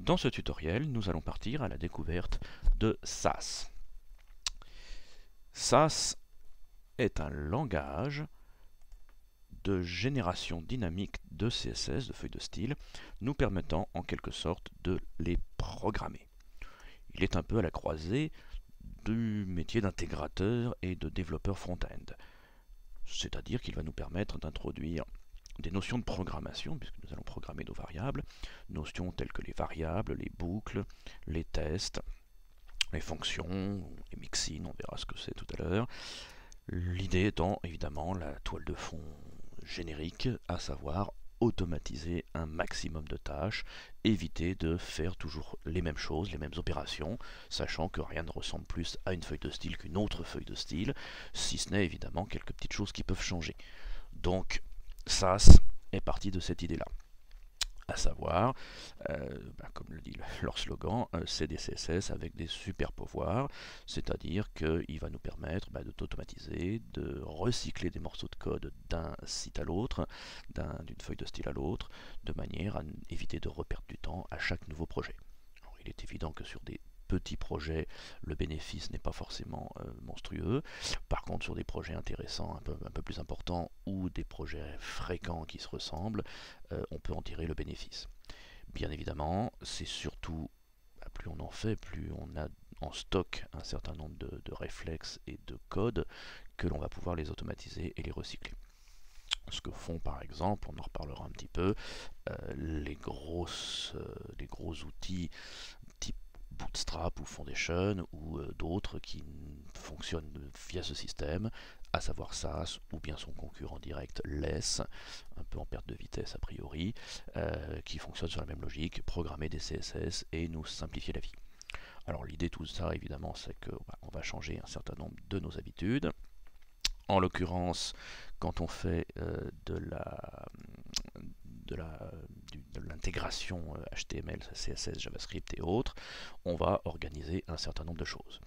Dans ce tutoriel, nous allons partir à la découverte de SAS. SAS est un langage de génération dynamique de CSS, de feuilles de style, nous permettant en quelque sorte de les programmer. Il est un peu à la croisée du métier d'intégrateur et de développeur front-end. C'est-à-dire qu'il va nous permettre d'introduire des notions de programmation, puisque nous allons programmer nos variables, notions telles que les variables, les boucles, les tests, les fonctions, les mixins, on verra ce que c'est tout à l'heure. L'idée étant évidemment la toile de fond générique, à savoir automatiser un maximum de tâches, éviter de faire toujours les mêmes choses, les mêmes opérations, sachant que rien ne ressemble plus à une feuille de style qu'une autre feuille de style, si ce n'est évidemment quelques petites choses qui peuvent changer. Donc SAS est parti de cette idée-là. À savoir, comme le dit leur slogan, c'est des CSS avec des super pouvoirs, c'est-à-dire qu'il va nous permettre d'automatiser, de recycler des morceaux de code d'un site à l'autre, d'une feuille de style à l'autre, de manière à éviter de reperdre du temps à chaque nouveau projet. Alors, il est évident que sur des petits projets, le bénéfice n'est pas forcément monstrueux. Par contre, sur des projets intéressants, un peu plus importants, ou des projets fréquents qui se ressemblent, on peut en tirer le bénéfice. Bien évidemment, c'est surtout, plus on en fait, plus on a en stock un certain nombre de réflexes et de codes que l'on va pouvoir les automatiser et les recycler. Ce que font par exemple, on en reparlera un petit peu, les gros outils type Bootstrap ou Foundation ou d'autres qui fonctionnent via ce système, à savoir SAS ou bien son concurrent direct Less, un peu en perte de vitesse a priori, qui fonctionne sur la même logique, programmer des CSS et nous simplifier la vie. Alors l'idée de tout ça évidemment c'est qu'on va changer un certain nombre de nos habitudes. En l'occurrence, quand on fait de l'intégration HTML, CSS, JavaScript et autres, on va organiser un certain nombre de choses.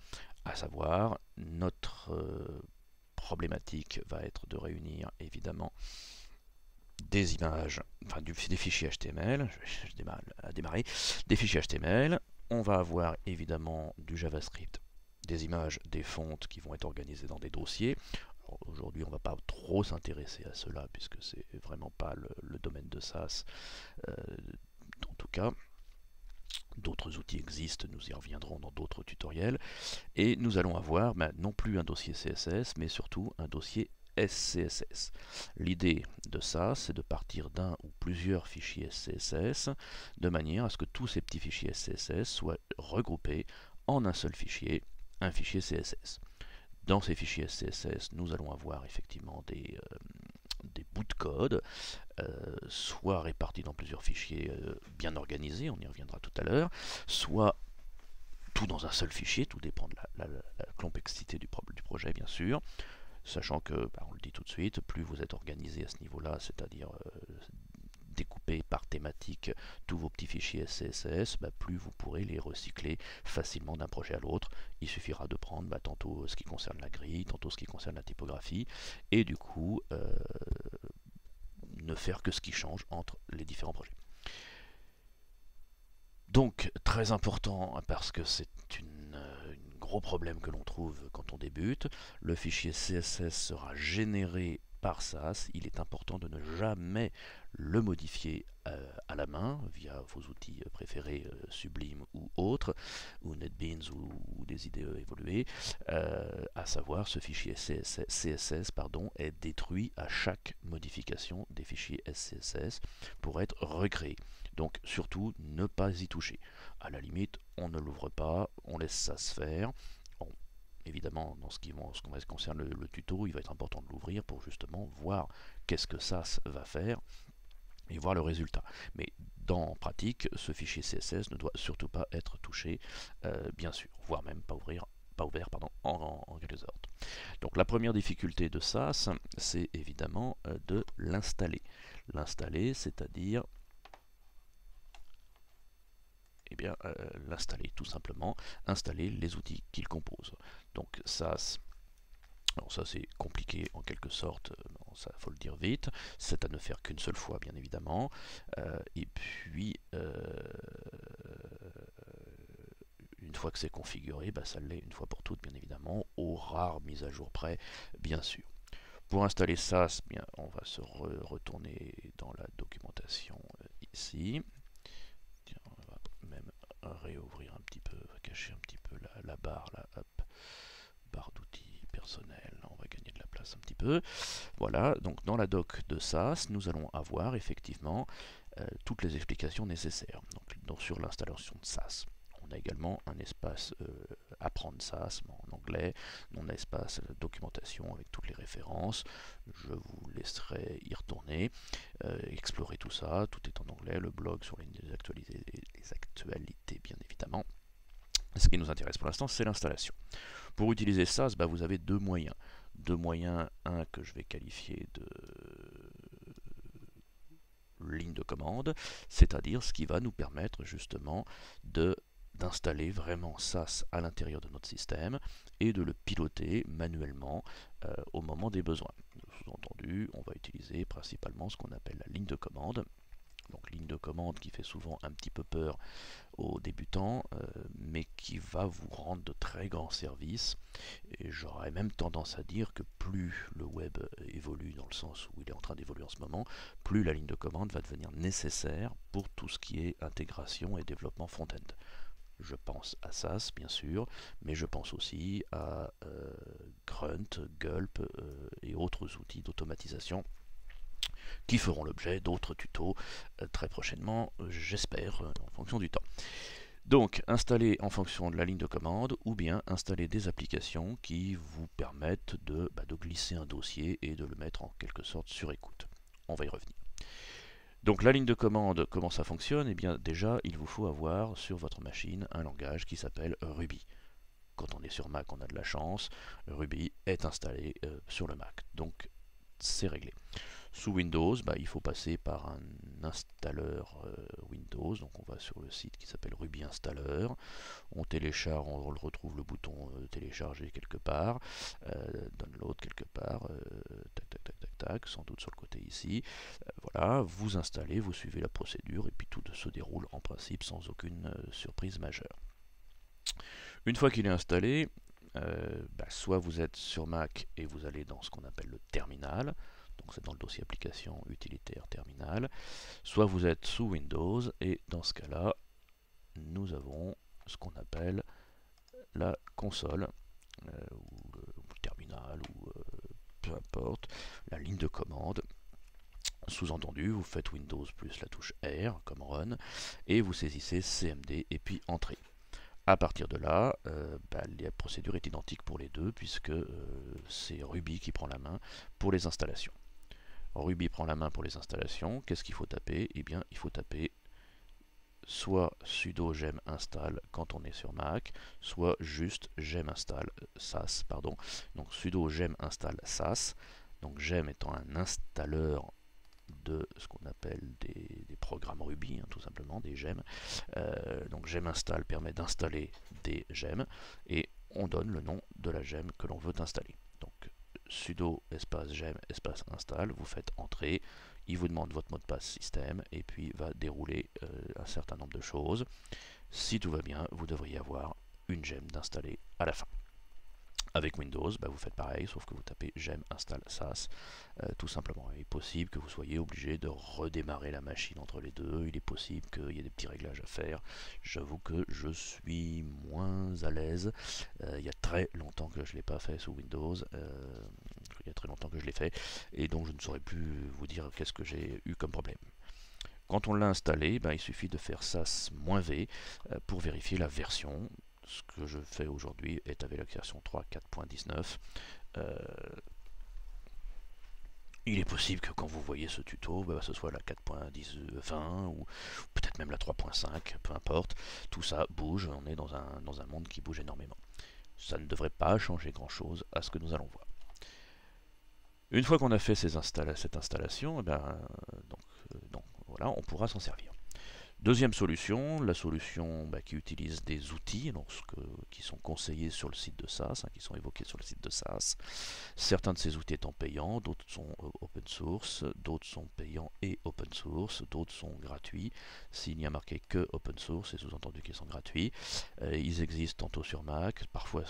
À savoir, notre problématique va être de réunir évidemment des images, enfin des fichiers HTML, je démarre à démarrer, des fichiers HTML, on va avoir évidemment du JavaScript, des images, des fontes qui vont être organisées dans des dossiers. Aujourd'hui, on ne va pas trop s'intéresser à cela puisque c'est vraiment pas le domaine de SAS. En tout cas, d'autres outils existent, nous y reviendrons dans d'autres tutoriels. Et nous allons avoir non plus un dossier CSS, mais surtout un dossier SCSS. L'idée de ça, c'est de partir d'un ou plusieurs fichiers SCSS, de manière à ce que tous ces petits fichiers SCSS soient regroupés en un seul fichier, un fichier CSS. Dans ces fichiers SCSS, nous allons avoir effectivement des bouts de code, soit répartis dans plusieurs fichiers bien organisés, on y reviendra tout à l'heure, soit tout dans un seul fichier, tout dépend de la complexité du projet bien sûr, sachant que, on le dit tout de suite, plus vous êtes organisé à ce niveau-là, c'est-à-dire découper par thématique tous vos petits fichiers SCSS, plus vous pourrez les recycler facilement d'un projet à l'autre. Il suffira de prendre tantôt ce qui concerne la grille, tantôt ce qui concerne la typographie, et du coup ne faire que ce qui change entre les différents projets. Donc très important parce que c'est un gros problème que l'on trouve quand on débute, le fichier CSS sera généré par SAS, il est important de ne jamais le modifier à la main via vos outils préférés Sublime ou autres, ou NetBeans ou des IDE évoluées, à savoir ce fichier CSS est détruit à chaque modification des fichiers SCSS pour être recréé. Donc surtout ne pas y toucher. À la limite, on ne l'ouvre pas, on laisse ça se faire. Bon, évidemment, dans ce qui concerne le tuto, il va être important de l'ouvrir pour justement voir qu'est-ce que ça va faire et voir le résultat. Mais dans pratique, ce fichier CSS ne doit surtout pas être touché, bien sûr, voire même pas ouvert en quelque sorte. Donc la première difficulté de SAS, c'est évidemment de l'installer. L'installer, c'est-à-dire l'installer tout simplement, installer les outils qu'il compose. Donc SAS, alors ça c'est compliqué en quelque sorte, ça faut le dire vite, c'est à ne faire qu'une seule fois bien évidemment, et puis fois que c'est configuré, ça l'est une fois pour toutes, bien évidemment, aux rares mises à jour près, bien sûr. Pour installer SAS, bien, on va se retourner dans la documentation ici. Tiens, on va même réouvrir un petit peu, cacher un petit peu la barre, là, hop, barre d'outils personnels, on va gagner de la place un petit peu. Voilà, donc dans la doc de SAS, nous allons avoir effectivement toutes les explications nécessaires donc sur l'installation de SAS. On a également un espace apprendre SAS en anglais, un espace documentation avec toutes les références. Je vous laisserai y retourner, explorer tout ça. Tout est en anglais, le blog sur les actualités bien évidemment. Ce qui nous intéresse pour l'instant, c'est l'installation. Pour utiliser SAS, vous avez deux moyens. Deux moyens, un que je vais qualifier de ligne de commande, c'est-à-dire ce qui va nous permettre justement d'installer vraiment SAS à l'intérieur de notre système et de le piloter manuellement au moment des besoins. Sous-entendu, on va utiliser principalement ce qu'on appelle la ligne de commande. Donc ligne de commande qui fait souvent un petit peu peur aux débutants, mais qui va vous rendre de très grands services. Et j'aurais même tendance à dire que plus le web évolue, dans le sens où il est en train d'évoluer en ce moment, plus la ligne de commande va devenir nécessaire pour tout ce qui est intégration et développement front-end. Je pense à SAS, bien sûr, mais je pense aussi à Grunt, Gulp et autres outils d'automatisation qui feront l'objet d'autres tutos très prochainement, j'espère, en fonction du temps. Donc, installer en fonction de la ligne de commande ou bien installer des applications qui vous permettent de glisser un dossier et de le mettre en quelque sorte sur écoute. On va y revenir. Donc la ligne de commande, comment ça fonctionne? Eh bien déjà, il vous faut avoir sur votre machine un langage qui s'appelle Ruby. Quand on est sur Mac, on a de la chance, Ruby est installé sur le Mac. Donc c'est réglé. Sous Windows, il faut passer par un installeur Windows. Donc on va sur le site qui s'appelle Ruby Installer. On télécharge, on retrouve le bouton télécharger quelque part, download quelque part, tac tac tac tac tac, sans doute sur le côté ici. Voilà, vous installez, vous suivez la procédure et puis tout se déroule en principe sans aucune surprise majeure. Une fois qu'il est installé, soit vous êtes sur Mac et vous allez dans ce qu'on appelle le terminal. Donc c'est dans le dossier application utilitaire terminal, soit vous êtes sous Windows et dans ce cas-là, nous avons ce qu'on appelle la console ou le terminal ou peu importe, la ligne de commande. Sous-entendu, vous faites Windows plus la touche R comme Run et vous saisissez CMD et puis Entrée. À partir de là, la procédure est identique pour les deux puisque c'est Ruby qui prend la main pour les installations. Ruby prend la main pour les installations. Qu'est-ce qu'il faut taper? Eh bien, il faut taper soit sudo gem install quand on est sur Mac, soit juste gem install SAS, pardon. Donc sudo gem install SAS. Donc gem étant un installeur de ce qu'on appelle des programmes Ruby, tout simplement, des gems. Donc gem install permet d'installer des gems et on donne le nom de la gem que l'on veut installer. Donc sudo espace gem espace install, vous faites entrer, il vous demande votre mot de passe système et puis va dérouler un certain nombre de choses. Si tout va bien, vous devriez avoir une gem d'installer à la fin. Avec Windows, vous faites pareil, sauf que vous tapez gem install SAS, tout simplement. Il est possible que vous soyez obligé de redémarrer la machine entre les deux, il est possible qu'il y ait des petits réglages à faire. J'avoue que je suis moins à l'aise. Il y a très longtemps que je ne l'ai pas fait sous Windows, il y a très longtemps que je l'ai fait, et donc je ne saurais plus vous dire qu'est-ce que j'ai eu comme problème. Quand on l'a installé, il suffit de faire SAS-V pour vérifier la version. Ce que je fais aujourd'hui est avec la version 3.4.19. Il est possible que quand vous voyez ce tuto, ce soit la 4.10.20 ou peut-être même la 3.5, peu importe. Tout ça bouge, on est dans un monde qui bouge énormément. Ça ne devrait pas changer grand-chose à ce que nous allons voir. Une fois qu'on a fait cette installation, donc voilà, on pourra s'en servir. Deuxième solution, la solution qui utilise des outils qui sont conseillés sur le site de SAS, qui sont évoqués sur le site de SAS. Certains de ces outils étant payants, d'autres sont open source, d'autres sont payants et open source, d'autres sont gratuits. S'il n'y a marqué que open source, c'est sous-entendu qu'ils sont gratuits. Ils existent tantôt sur Mac, parfois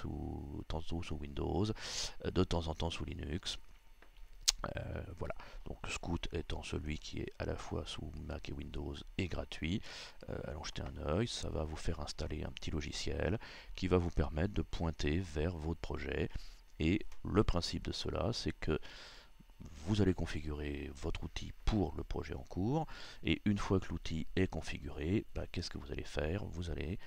tantôt sous Windows, de temps en temps sous Linux. Voilà, donc Scout étant celui qui est à la fois sous Mac et Windows et gratuit, allons jeter un œil, ça va vous faire installer un petit logiciel qui va vous permettre de pointer vers votre projet. Et le principe de cela, c'est que vous allez configurer votre outil pour le projet en cours, et une fois que l'outil est configuré, qu'est-ce que vous allez faire? Vous allez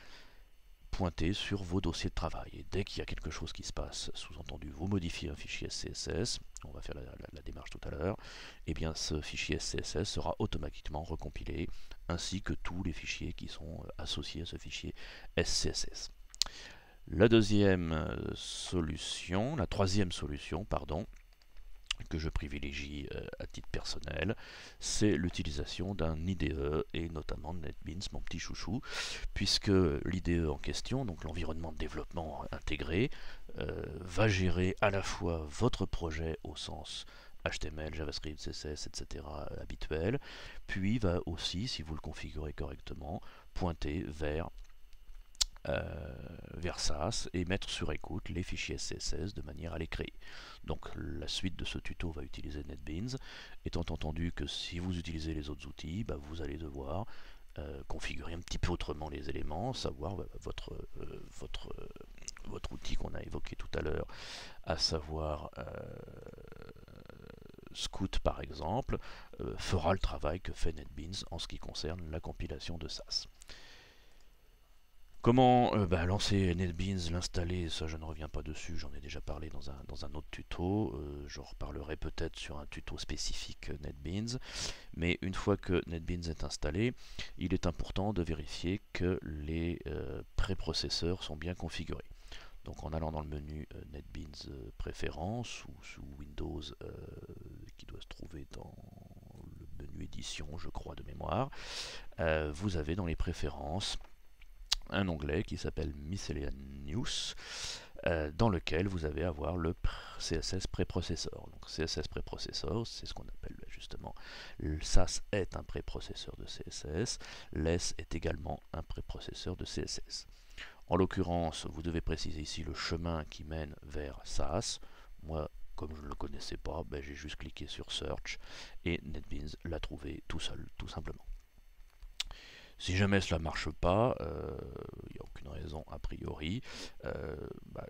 pointer sur vos dossiers de travail. Et dès qu'il y a quelque chose qui se passe, sous-entendu, vous modifiez un fichier SCSS, on va faire la démarche tout à l'heure, et bien ce fichier SCSS sera automatiquement recompilé, ainsi que tous les fichiers qui sont associés à ce fichier SCSS. La troisième solution, pardon, que je privilégie à titre personnel, c'est l'utilisation d'un IDE et notamment de NetBeans, mon petit chouchou, puisque l'IDE en question, donc l'environnement de développement intégré, va gérer à la fois votre projet au sens HTML, JavaScript, CSS, etc. habituel, puis va aussi, si vous le configurez correctement, pointer vers SAS et mettre sur écoute les fichiers CSS de manière à les créer. Donc la suite de ce tuto va utiliser NetBeans, étant entendu que si vous utilisez les autres outils, vous allez devoir configurer un petit peu autrement les éléments, savoir votre outil qu'on a évoqué tout à l'heure, à savoir Scout par exemple, fera le travail que fait NetBeans en ce qui concerne la compilation de SAS. Comment lancer NetBeans, l'installer, ça je ne reviens pas dessus, j'en ai déjà parlé dans un autre tuto, j'en reparlerai peut-être sur un tuto spécifique NetBeans, mais une fois que NetBeans est installé, il est important de vérifier que les préprocesseurs sont bien configurés. Donc en allant dans le menu NetBeans préférences ou sous Windows qui doit se trouver dans le menu édition je crois de mémoire, vous avez dans les préférences un onglet qui s'appelle Miscellaneous, dans lequel vous allez avoir le CSS préprocesseur. Donc CSS préprocesseur, c'est ce qu'on appelle justement, SAS est un préprocesseur de CSS, LESS est également un préprocesseur de CSS. En l'occurrence, vous devez préciser ici le chemin qui mène vers SAS. Moi, comme je ne le connaissais pas, j'ai juste cliqué sur Search et NetBeans l'a trouvé tout seul, tout simplement. Si jamais cela ne marche pas, il n'y a aucune raison a priori,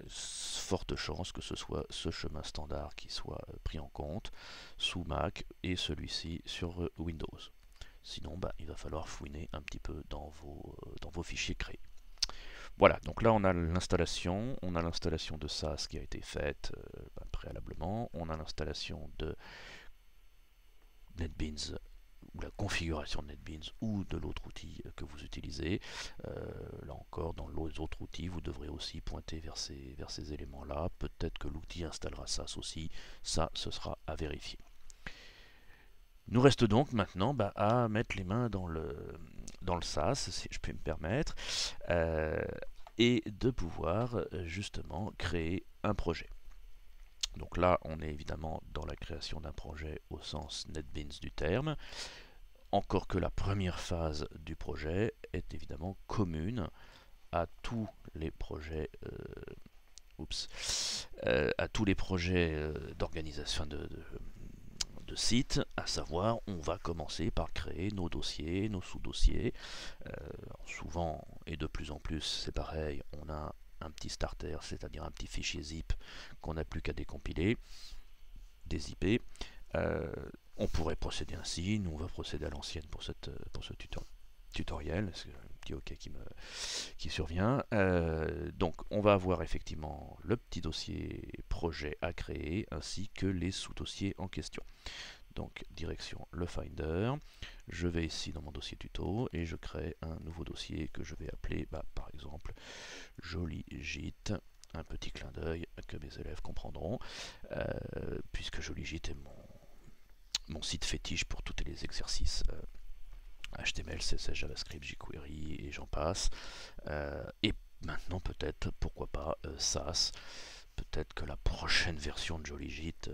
forte chance que ce soit ce chemin standard qui soit pris en compte sous Mac et celui-ci sur Windows. Sinon, il va falloir fouiner un petit peu dans vos fichiers créés. Voilà, donc là on a l'installation de SAS qui a été faite préalablement, on a l'installation de NetBeans ou la configuration de NetBeans ou de l'autre outil que vous utilisez. Là encore, dans les autres outils, vous devrez aussi pointer vers ces éléments-là. Peut-être que l'outil installera SAS aussi. Ça, ce sera à vérifier. Nous reste donc maintenant à mettre les mains dans le SAS, si je puis me permettre, et de pouvoir justement créer un projet. Donc là, on est évidemment dans la création d'un projet au sens NetBeans du terme, encore que la première phase du projet est évidemment commune à tous les projets d'organisation de site, à savoir on va commencer par créer nos dossiers, nos sous-dossiers. Souvent et de plus en plus c'est pareil, on a un petit starter, c'est-à-dire un petit fichier zip qu'on n'a plus qu'à décompiler, dézipper. On pourrait procéder ainsi, nous on va procéder à l'ancienne pour ce tutoriel, c'est un petit OK qui survient. Donc on va avoir effectivement le petit dossier projet à créer ainsi que les sous-dossiers en question. Donc direction le Finder, je vais ici dans mon dossier tuto et je crée un nouveau dossier que je vais appeler par exemple Joli Gîte, un petit clin d'œil que mes élèves comprendront, puisque Joli Gîte est mon site fétiche pour tous les exercices HTML, CSS, JavaScript, jQuery et j'en passe. Et maintenant peut-être, pourquoi pas, SAS. Peut-être que la prochaine version de JollyJit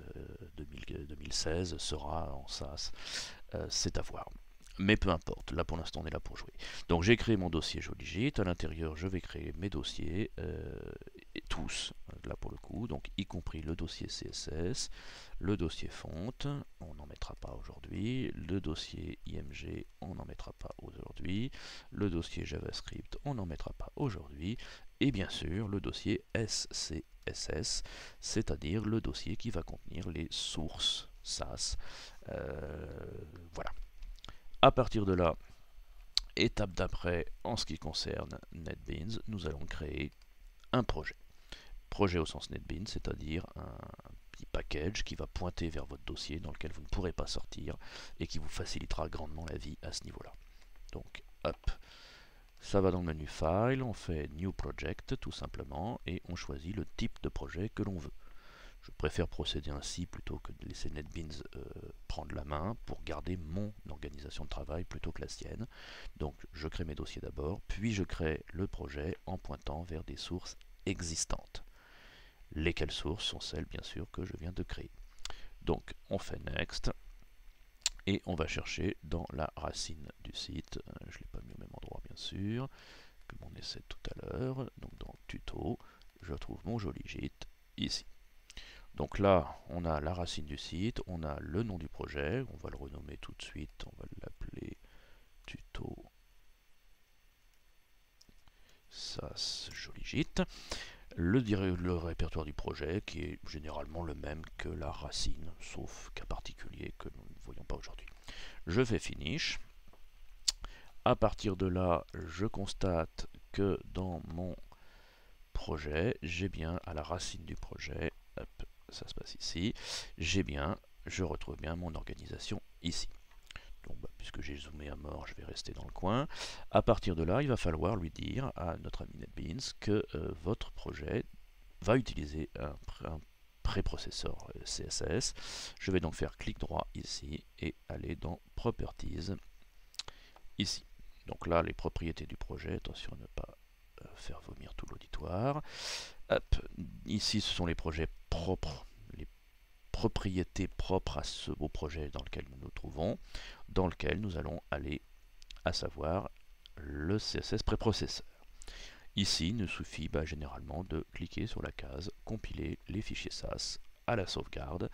2016 sera en SAS. C'est à voir. Mais peu importe, là pour l'instant on est là pour jouer. Donc j'ai créé mon dossier JollyJit, à l'intérieur je vais créer mes dossiers, et tous, là pour le coup, donc y compris le dossier CSS, le dossier fonte, on n'en mettra pas aujourd'hui, le dossier IMG, on n'en mettra pas aujourd'hui, le dossier JavaScript, on n'en mettra pas aujourd'hui, et bien sûr le dossier SCSS, c'est-à-dire le dossier qui va contenir les sources SAS. Voilà. À partir de là, étape d'après, en ce qui concerne NetBeans, nous allons créer un projet. Projet au sens NetBeans, c'est-à-dire un petit package qui va pointer vers votre dossier dans lequel vous ne pourrez pas sortir et qui vous facilitera grandement la vie à ce niveau-là. Donc, hop, ça va dans le menu File, on fait New Project tout simplement et on choisit le type de projet que l'on veut. Je préfère procéder ainsi plutôt que de laisser NetBeans prendre la main pour garder mon organisation de travail plutôt que la sienne. Donc je crée mes dossiers d'abord, puis je crée le projet en pointant vers des sources existantes. Lesquelles sources sont celles bien sûr que je viens de créer. Donc on fait Next et on va chercher dans la racine du site, je ne l'ai pas mis au même endroit bien sûr, que mon essai tout à l'heure, donc dans Tuto, je trouve mon JollyJit ici. Donc là, on a la racine du site, on a le nom du projet, on va le renommer tout de suite, on va l'appeler tuto SAS JollyJit. Le répertoire du projet qui est généralement le même que la racine, sauf cas particulier que nous ne voyons pas aujourd'hui. Je fais Finish. À partir de là, je constate que dans mon projet, j'ai bien à la racine du projet, hop, ça se passe ici, je retrouve bien mon organisation ici. Donc, puisque j'ai zoomé à mort, je vais rester dans le coin. À partir de là, il va falloir lui dire à notre ami NetBeans que votre projet va utiliser un préprocesseur CSS. Je vais donc faire clic droit ici et aller dans Properties ici. Donc là, les propriétés du projet, attention à ne pas faire vomir tout l'auditoire. Ici, ce sont les projets propres, les propriétés propres au projet dans lequel nous nous trouvons, dans lequel nous allons aller, à savoir le CSS préprocesseur. Ici, il nous suffit généralement de cliquer sur la case compiler les fichiers SAS à la sauvegarde,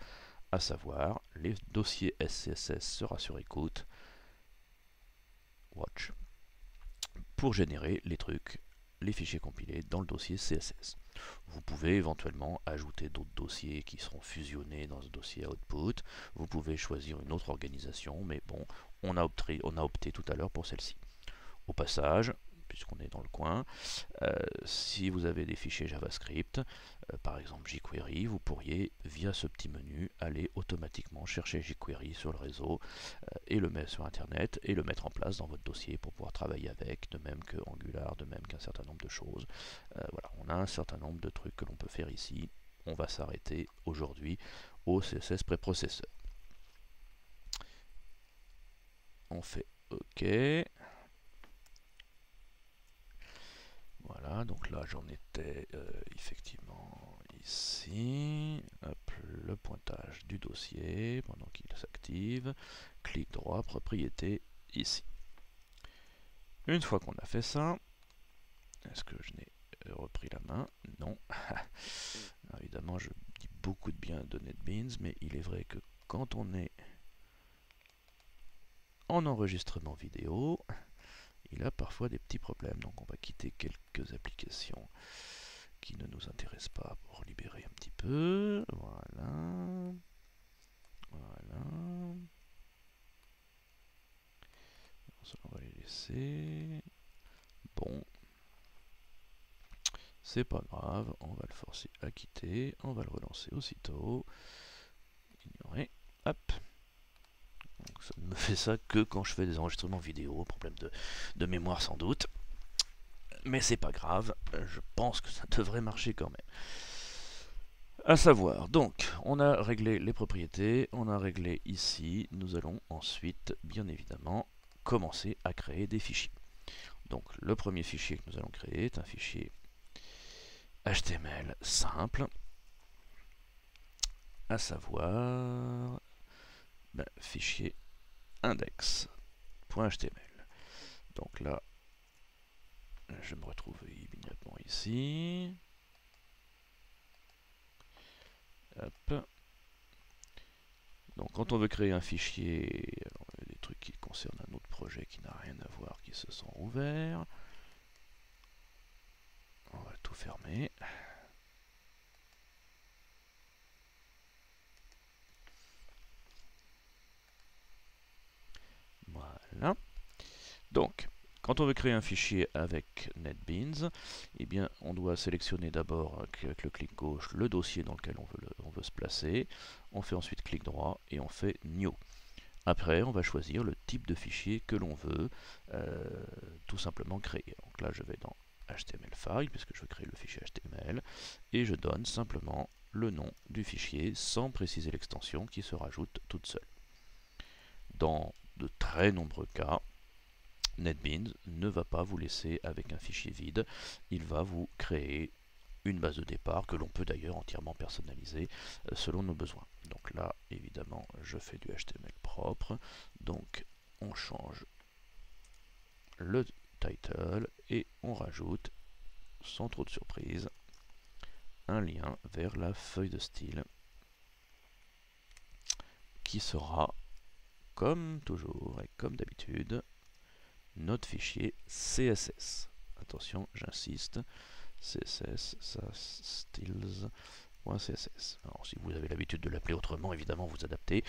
à savoir les dossiers SCSS sera sur écoute, watch, pour générer les trucs, les fichiers compilés dans le dossier CSS. Vous pouvez éventuellement ajouter d'autres dossiers qui seront fusionnés dans ce dossier output. Vous pouvez choisir une autre organisation, mais bon, on a opté tout à l'heure pour celle-ci. Au passage, puisqu'on est dans le coin, si vous avez des fichiers JavaScript, par exemple jQuery, vous pourriez, via ce petit menu, aller automatiquement chercher jQuery sur le réseau et le mettre sur Internet et le mettre en place dans votre dossier pour pouvoir travailler avec, de même que Angular, de même qu'un certain nombre de choses. Voilà, on a un certain nombre de trucs que l'on peut faire ici. On va s'arrêter aujourd'hui au CSS préprocesseur. On fait OK. Voilà, donc là j'en étais effectivement ici. Hop, le pointage du dossier pendant qu'il s'active. Clic droit, propriété ici. Une fois qu'on a fait ça, est-ce que je n'ai repris la main? Non. Alors, évidemment, je dis beaucoup de bien de NetBeans, mais il est vrai que quand on est en enregistrement vidéo, il a parfois des petits problèmes. Donc on va quitter quelques applications qui ne nous intéressent pas pour libérer un petit peu. Voilà. Voilà. On va les laisser. Bon. C'est pas grave, on va le forcer à quitter. On va le relancer aussitôt. Ignorer. Hop. Donc ça ne me fait ça que quand je fais des enregistrements vidéo, problème de mémoire sans doute. Mais c'est pas grave, je pense que ça devrait marcher quand même. À savoir, donc, on a réglé les propriétés, on a réglé ici, nous allons ensuite, bien évidemment, commencer à créer des fichiers. Donc le premier fichier que nous allons créer est un fichier HTML simple, à savoir fichier index.html. Donc là, je me retrouve immédiatement ici. Hop. Donc quand on veut créer un fichier, alors, il y a des trucs qui concernent un autre projet qui n'a rien à voir, qui se sont ouverts. On va tout fermer. Voilà. Donc, quand on veut créer un fichier avec NetBeans, eh bien, on doit sélectionner d'abord avec le clic gauche le dossier dans lequel on veut se placer. On fait ensuite clic droit et on fait New. Après, on va choisir le type de fichier que l'on veut tout simplement créer. Donc là, je vais dans HTML file, puisque je veux créer le fichier HTML, et je donne simplement le nom du fichier sans préciser l'extension qui se rajoute toute seule. Dans de très nombreux cas, NetBeans ne va pas vous laisser avec un fichier vide, il va vous créer une base de départ que l'on peut d'ailleurs entièrement personnaliser selon nos besoins. Donc là, évidemment, je fais du HTML propre, donc on change le title et on rajoute, sans trop de surprise, un lien vers la feuille de style qui sera, comme toujours et comme d'habitude, notre fichier CSS. Attention, j'insiste, CSS, ça styles.css. Alors si vous avez l'habitude de l'appeler autrement, évidemment vous adaptez,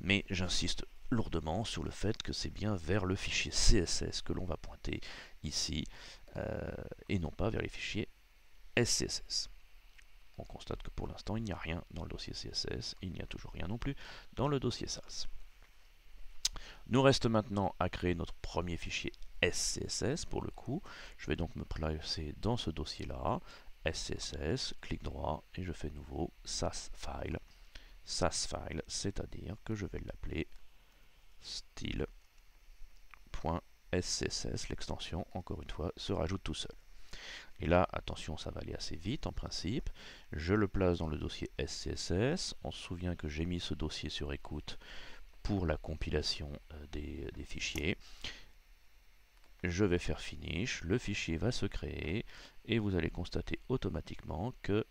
mais j'insiste lourdement sur le fait que c'est bien vers le fichier CSS que l'on va pointer ici, et non pas vers les fichiers SCSS. On constate que pour l'instant il n'y a rien dans le dossier CSS, il n'y a toujours rien non plus dans le dossier SAS. Nous reste maintenant à créer notre premier fichier SCSS pour le coup. Je vais donc me placer dans ce dossier-là, SCSS, clic droit et je fais nouveau SAS file. SAS file, c'est-à-dire que je vais l'appeler style.scss. L'extension, encore une fois, se rajoute tout seul. Et là, attention, ça va aller assez vite en principe. Je le place dans le dossier SCSS. On se souvient que j'ai mis ce dossier sur écoute pour la compilation des fichiers. Je vais faire finish, le fichier va se créer et vous allez constater automatiquement que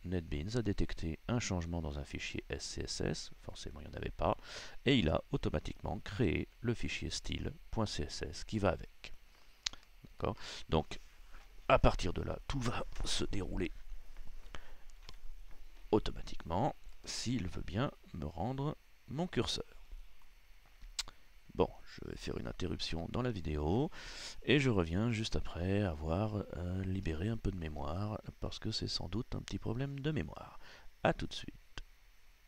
NetBeans a détecté un changement dans un fichier SCSS, forcément il n'y en avait pas, et il a automatiquement créé le fichier style.css qui va avec. Donc à partir de là, tout va se dérouler automatiquement s'il veut bien me rendre mon curseur. Bon, je vais faire une interruption dans la vidéo et je reviens juste après avoir libéré un peu de mémoire parce que c'est sans doute un petit problème de mémoire. A tout de suite.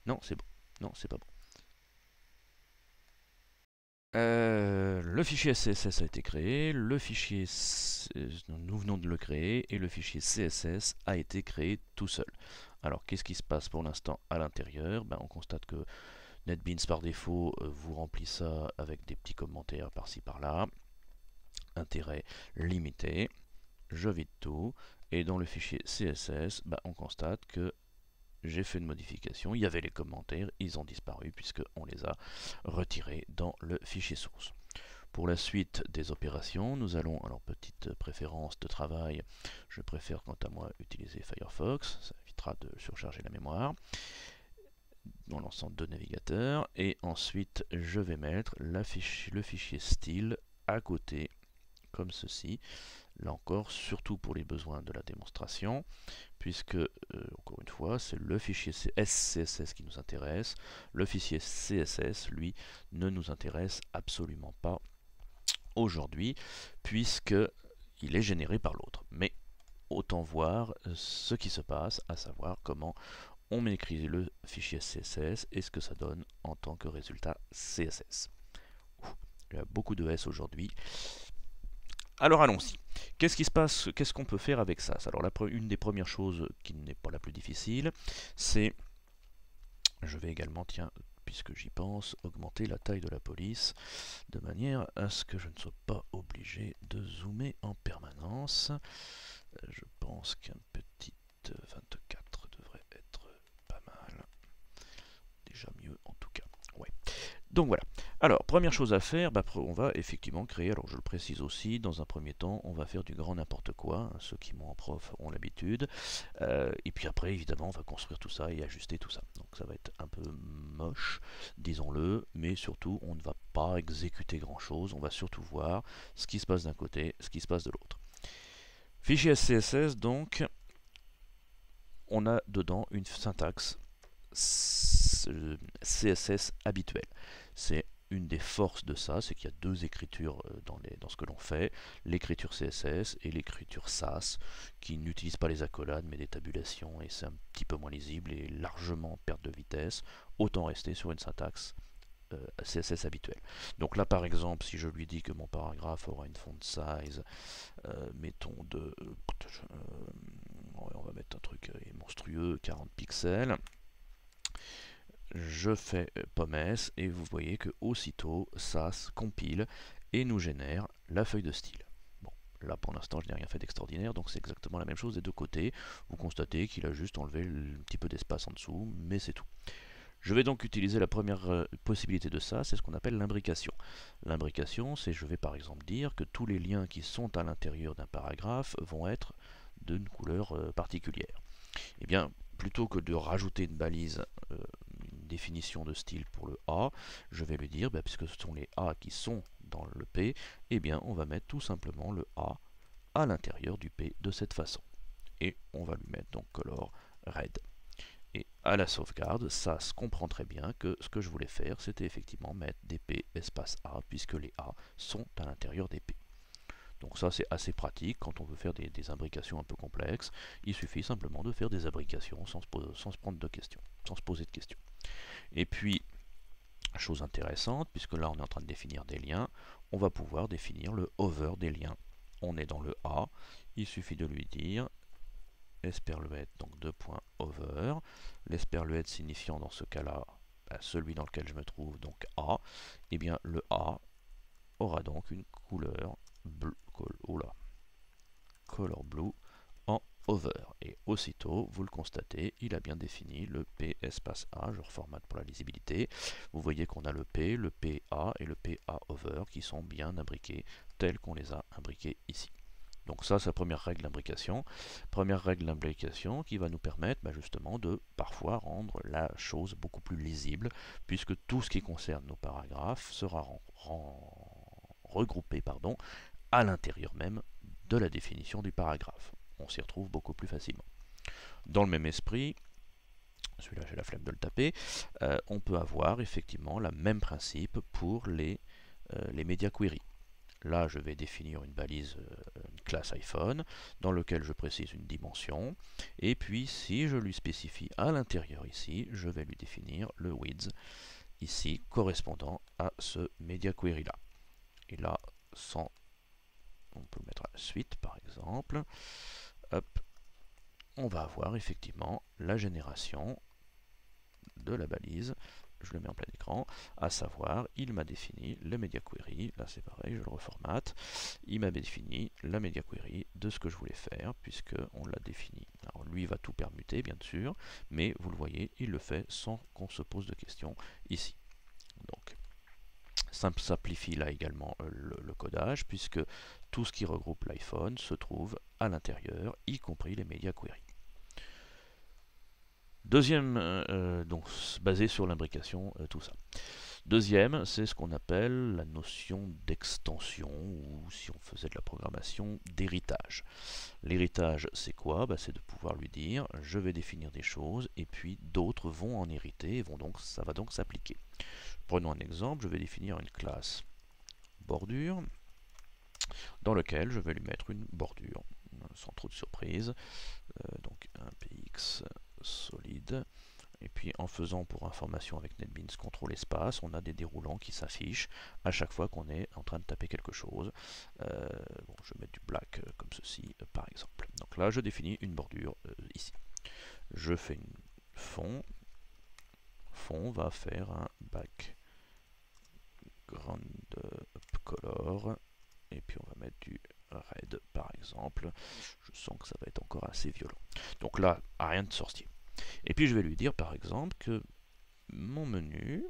Non, c'est bon. Non, c'est pas bon. Le fichier SCSS a été créé, le fichier nous venons de le créer et le fichier CSS a été créé tout seul. Alors qu'est-ce qui se passe pour l'instant à l'intérieur? On constate que NetBeans par défaut vous remplit ça avec des petits commentaires par-ci par-là. Intérêt limité. Je vide tout. Et dans le fichier CSS, on constate que j'ai fait une modification. Il y avait les commentaires, ils ont disparu puisqu'on les a retirés dans le fichier source. Pour la suite des opérations, nous allons, alors petite préférence de travail, je préfère quant à moi utiliser Firefox, ça évitera de surcharger la mémoire en lançant deux navigateurs, et ensuite je vais mettre le fichier style à côté, comme ceci, là encore, surtout pour les besoins de la démonstration, puisque, encore une fois, c'est le fichier SCSS qui nous intéresse, le fichier CSS, lui, ne nous intéresse absolument pas aujourd'hui, puisqu'il est généré par l'autre. Mais autant voir ce qui se passe, à savoir comment on m'écrit le fichier CSS et ce que ça donne en tant que résultat CSS. Il y a beaucoup de S aujourd'hui. Alors allons-y. Qu'est-ce qui se passe? Qu'est-ce qu'on peut faire avec ça? Alors une des premières choses qui n'est pas la plus difficile, c'est, je vais également, tiens, puisque j'y pense, augmenter la taille de la police de manière à ce que je ne sois pas obligé de zoomer en permanence. Je pense qu'un petit 24 devrait être pas mal. Déjà mieux en tout cas. Ouais. Donc voilà. Alors, première chose à faire, on va effectivement créer, alors je le précise aussi, dans un premier temps, on va faire du grand n'importe quoi, hein, ceux qui m'ont en prof ont l'habitude, et puis après, évidemment, on va construire tout ça et ajuster tout ça. Donc ça va être un peu moche, disons-le, mais surtout, on ne va pas exécuter grand-chose, on va surtout voir ce qui se passe d'un côté, ce qui se passe de l'autre. Fichier SCSS, donc, on a dedans une syntaxe CSS habituelle. C'est une des forces de ça, c'est qu'il y a deux écritures dans ce que l'on fait, l'écriture CSS et l'écriture SAS, qui n'utilisent pas les accolades mais des tabulations, et c'est un petit peu moins lisible et largement perte de vitesse. Autant rester sur une syntaxe CSS habituelle. Donc là par exemple, si je lui dis que mon paragraphe aura une font size, mettons de... on va mettre un truc monstrueux, 40 pixels, je fais pommes et vous voyez que aussitôt ça se compile et nous génère la feuille de style. Bon, là pour l'instant je n'ai rien fait d'extraordinaire, donc c'est exactement la même chose des deux côtés. Vous constatez qu'il a juste enlevé un petit peu d'espace en dessous, mais c'est tout. Je vais donc utiliser la première possibilité de ça, c'est ce qu'on appelle l'imbrication. L'imbrication, c'est je vais par exemple dire que tous les liens qui sont à l'intérieur d'un paragraphe vont être d'une couleur particulière. Eh bien, plutôt que de rajouter une balise, une définition de style pour le A, je vais lui dire, puisque ce sont les A qui sont dans le P, eh bien on va mettre tout simplement le A à l'intérieur du P de cette façon. Et on va lui mettre donc color red. Et à la sauvegarde, ça se comprend très bien que ce que je voulais faire, c'était effectivement mettre des P espace A, puisque les A sont à l'intérieur des P. Donc ça c'est assez pratique quand on veut faire des imbrications un peu complexes. Il suffit simplement de faire des imbrications sans se prendre de questions, sans se poser de questions. Et puis, chose intéressante, puisque là on est en train de définir des liens, on va pouvoir définir le hover des liens. On est dans le A, il suffit de lui dire esperluette, donc 2.over, l'esperluette signifiant dans ce cas-là celui dans lequel je me trouve, donc A, et bien le A aura donc une couleur bleu, color blue en over. Et aussitôt, vous le constatez, il a bien défini le P espace A. Je reformate pour la lisibilité. Vous voyez qu'on a le P, le PA et le PA over qui sont bien imbriqués tels qu'on les a imbriqués ici. Donc ça, c'est la première règle d'imbrication. Première règle d'imbrication qui va nous permettre justement de parfois rendre la chose beaucoup plus lisible, puisque tout ce qui concerne nos paragraphes sera regroupé à l'intérieur même de la définition du paragraphe. On s'y retrouve beaucoup plus facilement. Dans le même esprit, celui-là j'ai la flemme de le taper, on peut avoir effectivement le même principe pour les media queries. Là, je vais définir une balise, une classe iPhone, dans lequel je précise une dimension. Et puis, si je lui spécifie à l'intérieur ici, je vais lui définir le width, ici, correspondant à ce media query là. Et là, on peut le mettre à la suite, par exemple. Hop, on va avoir effectivement la génération de la balise. Je le mets en plein écran, à savoir, il m'a défini le media query, là c'est pareil, je le reformate, il m'a défini la media query de ce que je voulais faire, puisque on l'a défini. Alors lui va tout permuter, bien sûr, mais vous le voyez, il le fait sans qu'on se pose de questions ici. Donc, ça simplifie là également le codage, puisque tout ce qui regroupe l'iPhone se trouve à l'intérieur, y compris les media queries. Deuxième, donc basé sur l'imbrication, tout ça. Deuxième, c'est ce qu'on appelle la notion d'extension, ou si on faisait de la programmation, d'héritage. L'héritage, c'est quoi? C'est de pouvoir lui dire, je vais définir des choses, et puis d'autres vont en hériter, et ça va donc s'appliquer. Prenons un exemple, je vais définir une classe bordure, dans lequel je vais lui mettre une bordure, sans trop de surprise, donc un px solide, et puis en faisant pour information avec NetBeans CTRL espace, on a des déroulants qui s'affichent à chaque fois qu'on est en train de taper quelque chose. Bon, je vais mettre du black comme ceci par exemple. Donc là je définis une bordure ici. Je fais une fond va faire un background color, et puis on va mettre du red par exemple. Je sens que ça va être encore assez violent. Donc là, rien de sorcier. Et puis je vais lui dire par exemple que mon menu,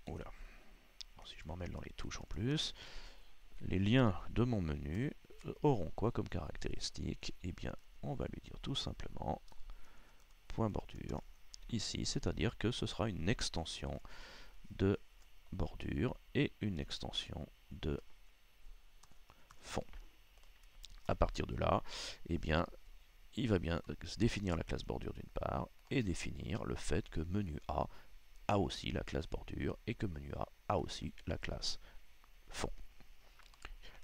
oula, si je m'en mêle dans les touches en plus, les liens de mon menu auront quoi comme caractéristique? Eh bien, on va lui dire tout simplement point bordure ici, c'est-à-dire que ce sera une extension de bordure et une extension de fond. À partir de là, eh bien, il va bien définir la classe bordure d'une part et définir le fait que menu a aussi la classe bordure et que menu a aussi la classe fond.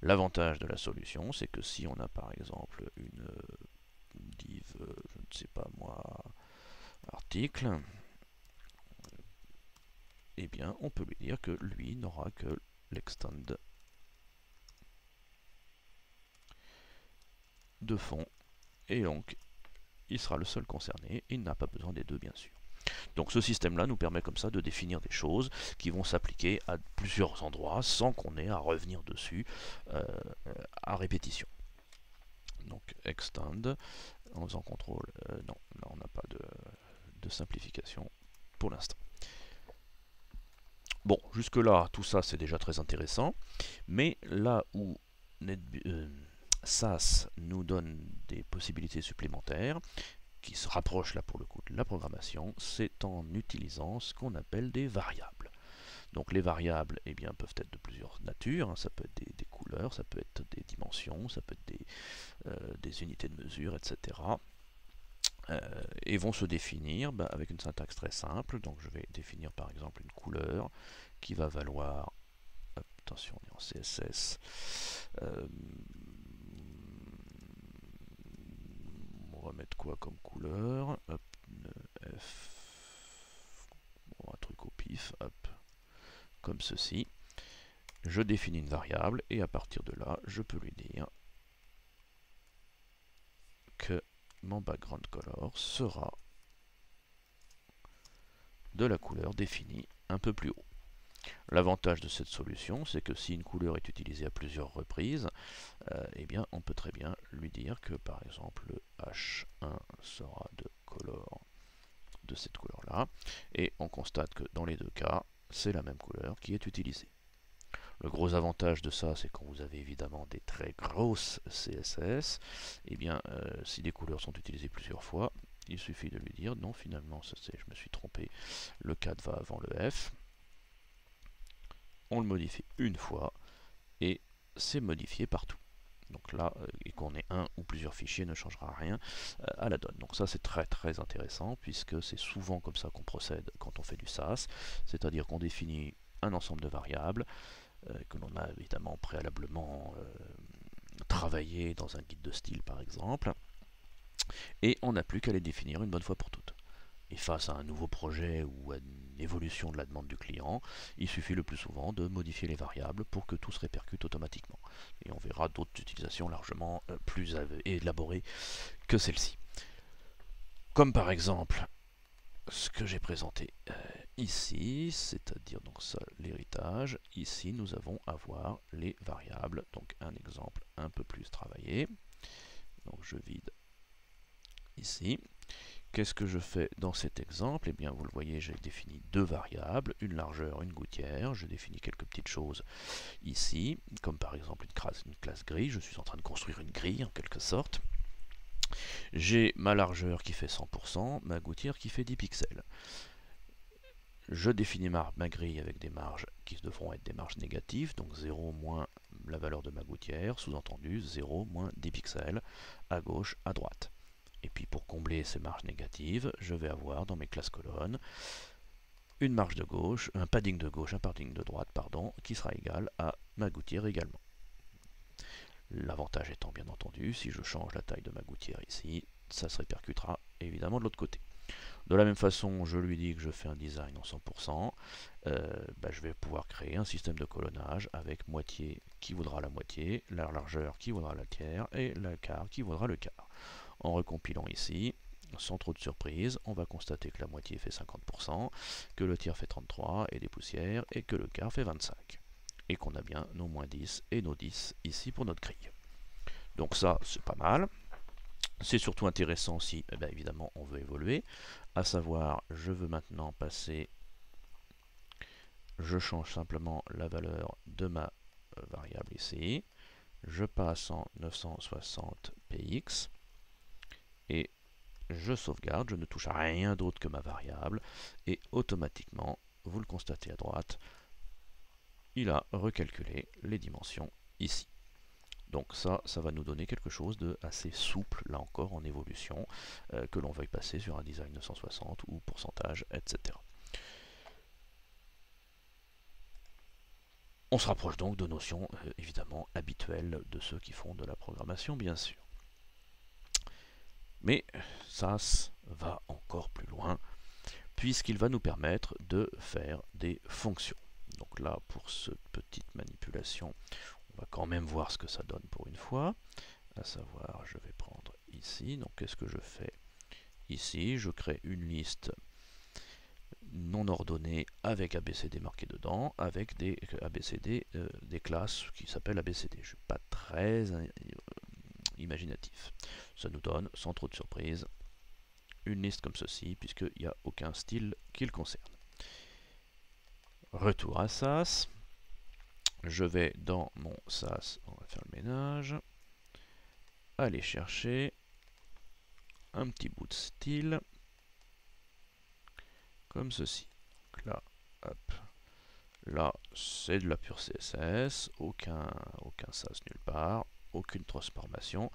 L'avantage de la solution, c'est que si on a par exemple une div, je ne sais pas moi, article, eh bien on peut lui dire que lui n'aura que l'extend de fond et donc il sera le seul concerné, il n'a pas besoin des deux bien sûr. Donc ce système-là nous permet comme ça de définir des choses qui vont s'appliquer à plusieurs endroits sans qu'on ait à revenir dessus à répétition. Donc extend, en faisant contrôle, non, là on n'a pas de simplification pour l'instant. Bon, jusque-là, tout ça c'est déjà très intéressant, mais là où SAS nous donne des possibilités supplémentaires, qui se rapproche là pour le coup de la programmation, c'est en utilisant ce qu'on appelle des variables. Donc les variables eh bien, peuvent être de plusieurs natures, hein, ça peut être des couleurs, ça peut être des dimensions, ça peut être des unités de mesure, etc. Et vont se définir avec une syntaxe très simple. Donc je vais définir par exemple une couleur qui va valoir, attention on est en CSS, on va mettre quoi comme couleur? Hop, F, bon, un truc au pif, hop, comme ceci. Je définis une variable et à partir de là, je peux lui dire que mon background color sera de la couleur définie un peu plus haut. L'avantage de cette solution, c'est que si une couleur est utilisée à plusieurs reprises, eh bien, on peut très bien lui dire que par exemple le H1 sera de color de cette couleur-là, et on constate que dans les deux cas, c'est la même couleur qui est utilisée. Le gros avantage de ça, c'est quand vous avez évidemment des très grosses CSS, eh bien, si des couleurs sont utilisées plusieurs fois, il suffit de lui dire non, finalement, je me suis trompé, le 4 va avant le F. On le modifie une fois et c'est modifié partout. Donc là, et qu'on ait un ou plusieurs fichiers ne changera rien à la donne. Donc ça c'est très très intéressant puisque c'est souvent comme ça qu'on procède quand on fait du SAS, c'est-à-dire qu'on définit un ensemble de variables que l'on a évidemment préalablement travaillé dans un guide de style par exemple, et on n'a plus qu'à les définir une bonne fois pour toutes. Et face à un nouveau projet ou à une évolution de la demande du client, il suffit le plus souvent de modifier les variables pour que tout se répercute automatiquement. Et on verra d'autres utilisations largement plus élaborées que celle-ci. Comme par exemple ce que j'ai présenté ici, c'est-à-dire donc ça l'héritage. Ici nous avons à voir les variables, donc un exemple un peu plus travaillé. Donc je vide ici. Qu'est-ce que je fais dans cet exemple? Eh bien, vous le voyez, j'ai défini deux variables, une largeur, une gouttière. Je définis quelques petites choses ici, comme par exemple une classe grille. Je suis en train de construire une grille, en quelque sorte. J'ai ma largeur qui fait 100%, ma gouttière qui fait 10 pixels. Je définis ma grille avec des marges qui devront être des marges négatives, donc 0 moins la valeur de ma gouttière, sous-entendu 0 moins 10 pixels, à gauche, à droite. Et puis pour combler ces marges négatives, je vais avoir dans mes classes colonnes une marge de gauche, un padding de gauche, un padding de droite, pardon, qui sera égal à ma gouttière également. L'avantage étant bien entendu, si je change la taille de ma gouttière ici, ça se répercutera évidemment de l'autre côté. De la même façon, je lui dis que je fais un design en 100%, je vais pouvoir créer un système de colonnage avec moitié qui vaudra la moitié, la largeur qui vaudra la tiers et le quart qui vaudra le quart. En recompilant ici, sans trop de surprise, on va constater que la moitié fait 50%, que le tiers fait 33 et des poussières, et que le quart fait 25. Et qu'on a bien nos moins 10 et nos 10 ici pour notre grille. Donc ça, c'est pas mal. C'est surtout intéressant si, eh bien, évidemment, on veut évoluer. À savoir, je veux maintenant passer... Je change simplement la valeur de ma variable ici. Je passe en 960 px. Et je sauvegarde, je ne touche à rien d'autre que ma variable, et automatiquement, vous le constatez à droite, il a recalculé les dimensions ici. Donc ça va nous donner quelque chose de assez souple, là encore en évolution, que l'on veuille passer sur un design 960 ou pourcentage, etc. On se rapproche donc de notions évidemment habituelles de ceux qui font de la programmation, bien sûr. Mais SAS va encore plus loin, puisqu'il va nous permettre de faire des fonctions. Donc là, pour cette petite manipulation, on va quand même voir ce que ça donne pour une fois. À savoir, je vais prendre ici, donc qu'est-ce que je fais ici? Je crée une liste non ordonnée avec ABCD marqué dedans, avec des ABCD, des classes qui s'appellent ABCD. Je ne suis pas très imaginatif. Ça nous donne, sans trop de surprise, une liste comme ceci, puisqu'il n'y a aucun style qui le concerne. Retour à SAS. Je vais dans mon SAS, on va faire le ménage, aller chercher un petit bout de style, comme ceci. Donc là, hop, là c'est de la pure CSS, aucun SAS nulle part, aucune transformation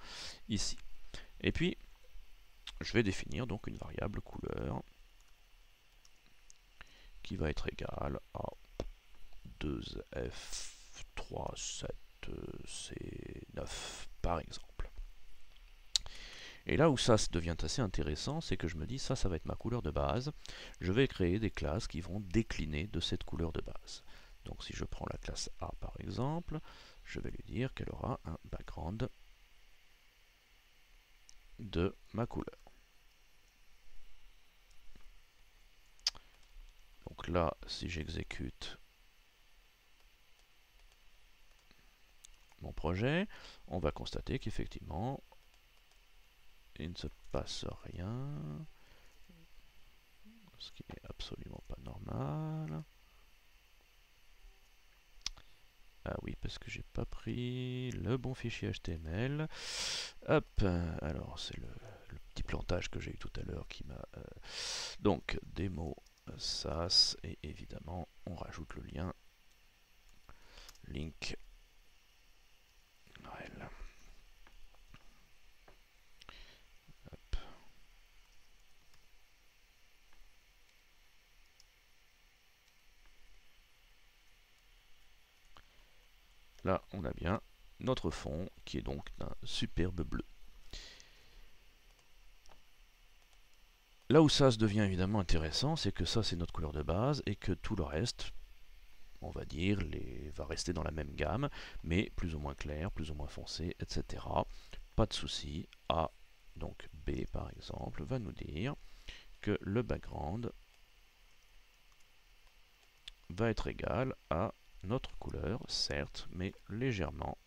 ici. Et puis, je vais définir donc une variable couleur qui va être égale à 2F3,7C9 par exemple. Et là où ça devient assez intéressant, c'est que je me dis ça va être ma couleur de base. Je vais créer des classes qui vont décliner de cette couleur de base. Donc si je prends la classe A par exemple, je vais lui dire qu'elle aura un background de ma couleur. Donc là, si j'exécute mon projet, on va constater qu'effectivement, il ne se passe rien, ce qui n'est absolument pas normal. Ah oui, parce que j'ai pas pris le bon fichier HTML. Hop, alors c'est le petit plantage que j'ai eu tout à l'heure qui m'a... Donc, démo SAS, et évidemment, on rajoute le lien link rel. Hop. Là, on a bien notre fond qui est donc d'un superbe bleu. Là où ça se devient évidemment intéressant, c'est que ça c'est notre couleur de base et que tout le reste, on va dire, va rester dans la même gamme, mais plus ou moins clair, plus ou moins foncé, etc. Pas de souci. A, donc B par exemple, va nous dire que le background va être égal à notre couleur, certes, mais légèrement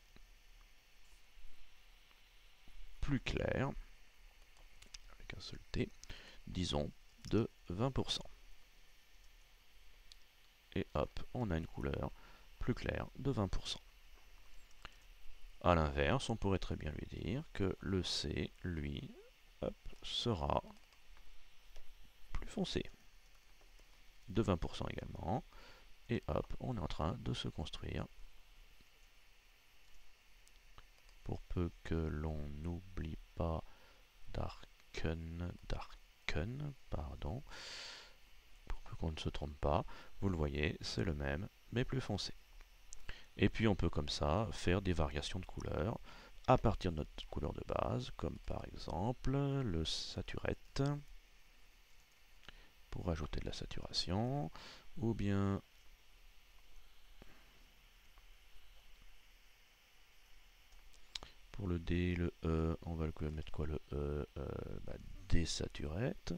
plus clair, avec un seul T, disons de 20%. Et hop, on a une couleur plus claire de 20%. A l'inverse, on pourrait très bien lui dire que le C, lui, hop, sera plus foncé, de 20% également. Et hop, on est en train de se construire. Pour peu que l'on n'oublie pas Darken, pardon, pour peu qu'on ne se trompe pas, vous le voyez, c'est le même, mais plus foncé. Et puis on peut comme ça faire des variations de couleurs à partir de notre couleur de base, comme par exemple le saturette, pour ajouter de la saturation, ou bien Pour le D, le E, on va le mettre quoi le E désaturate,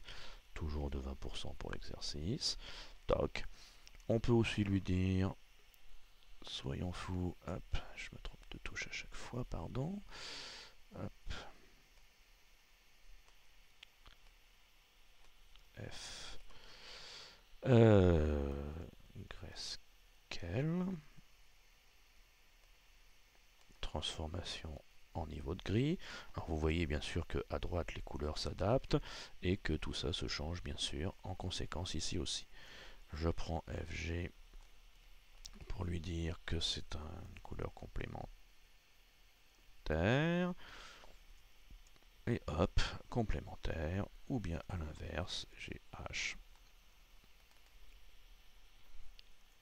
toujours de 20% pour l'exercice. Toc. On peut aussi lui dire, soyons fous, hop, je me trompe de touche à chaque fois, pardon. Hop. F. Grayscale. Transformation en niveau de gris. Alors vous voyez bien sûr que à droite les couleurs s'adaptent et que tout ça se change bien sûr en conséquence ici aussi. Je prends FG pour lui dire que c'est une couleur complémentaire. Et hop, complémentaire, ou bien à l'inverse, j'ai H.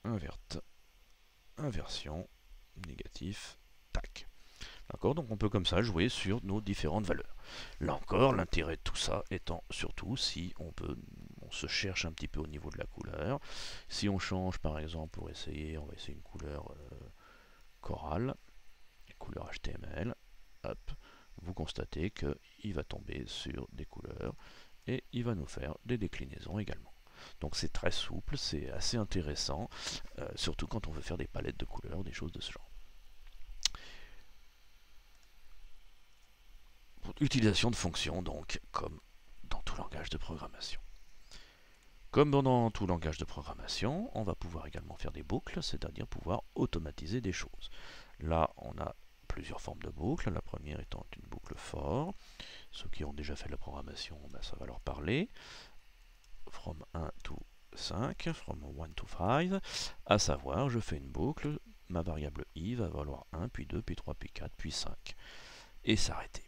Inverte, inversion, négatif, tac. D'accord, donc on peut comme ça jouer sur nos différentes valeurs. Là encore, l'intérêt de tout ça étant surtout si on se cherche un petit peu au niveau de la couleur. Si on change par exemple pour essayer, on va essayer une couleur chorale, couleur HTML, hop, vous constatez qu'il va tomber sur des couleurs et il va nous faire des déclinaisons également. Donc c'est très souple, c'est assez intéressant, surtout quand on veut faire des palettes de couleurs, des choses de ce genre. Utilisation de fonctions donc, comme dans tout langage de programmation. Comme dans tout langage de programmation, on va pouvoir également faire des boucles, c'est-à-dire pouvoir automatiser des choses. Là, on a plusieurs formes de boucles, la première étant une boucle for. Ceux qui ont déjà fait de la programmation, ça va leur parler. From 1 to 5, from 1 to 5, à savoir, je fais une boucle, ma variable i va valoir 1, puis 2, puis 3, puis 4, puis 5, et s'arrêter.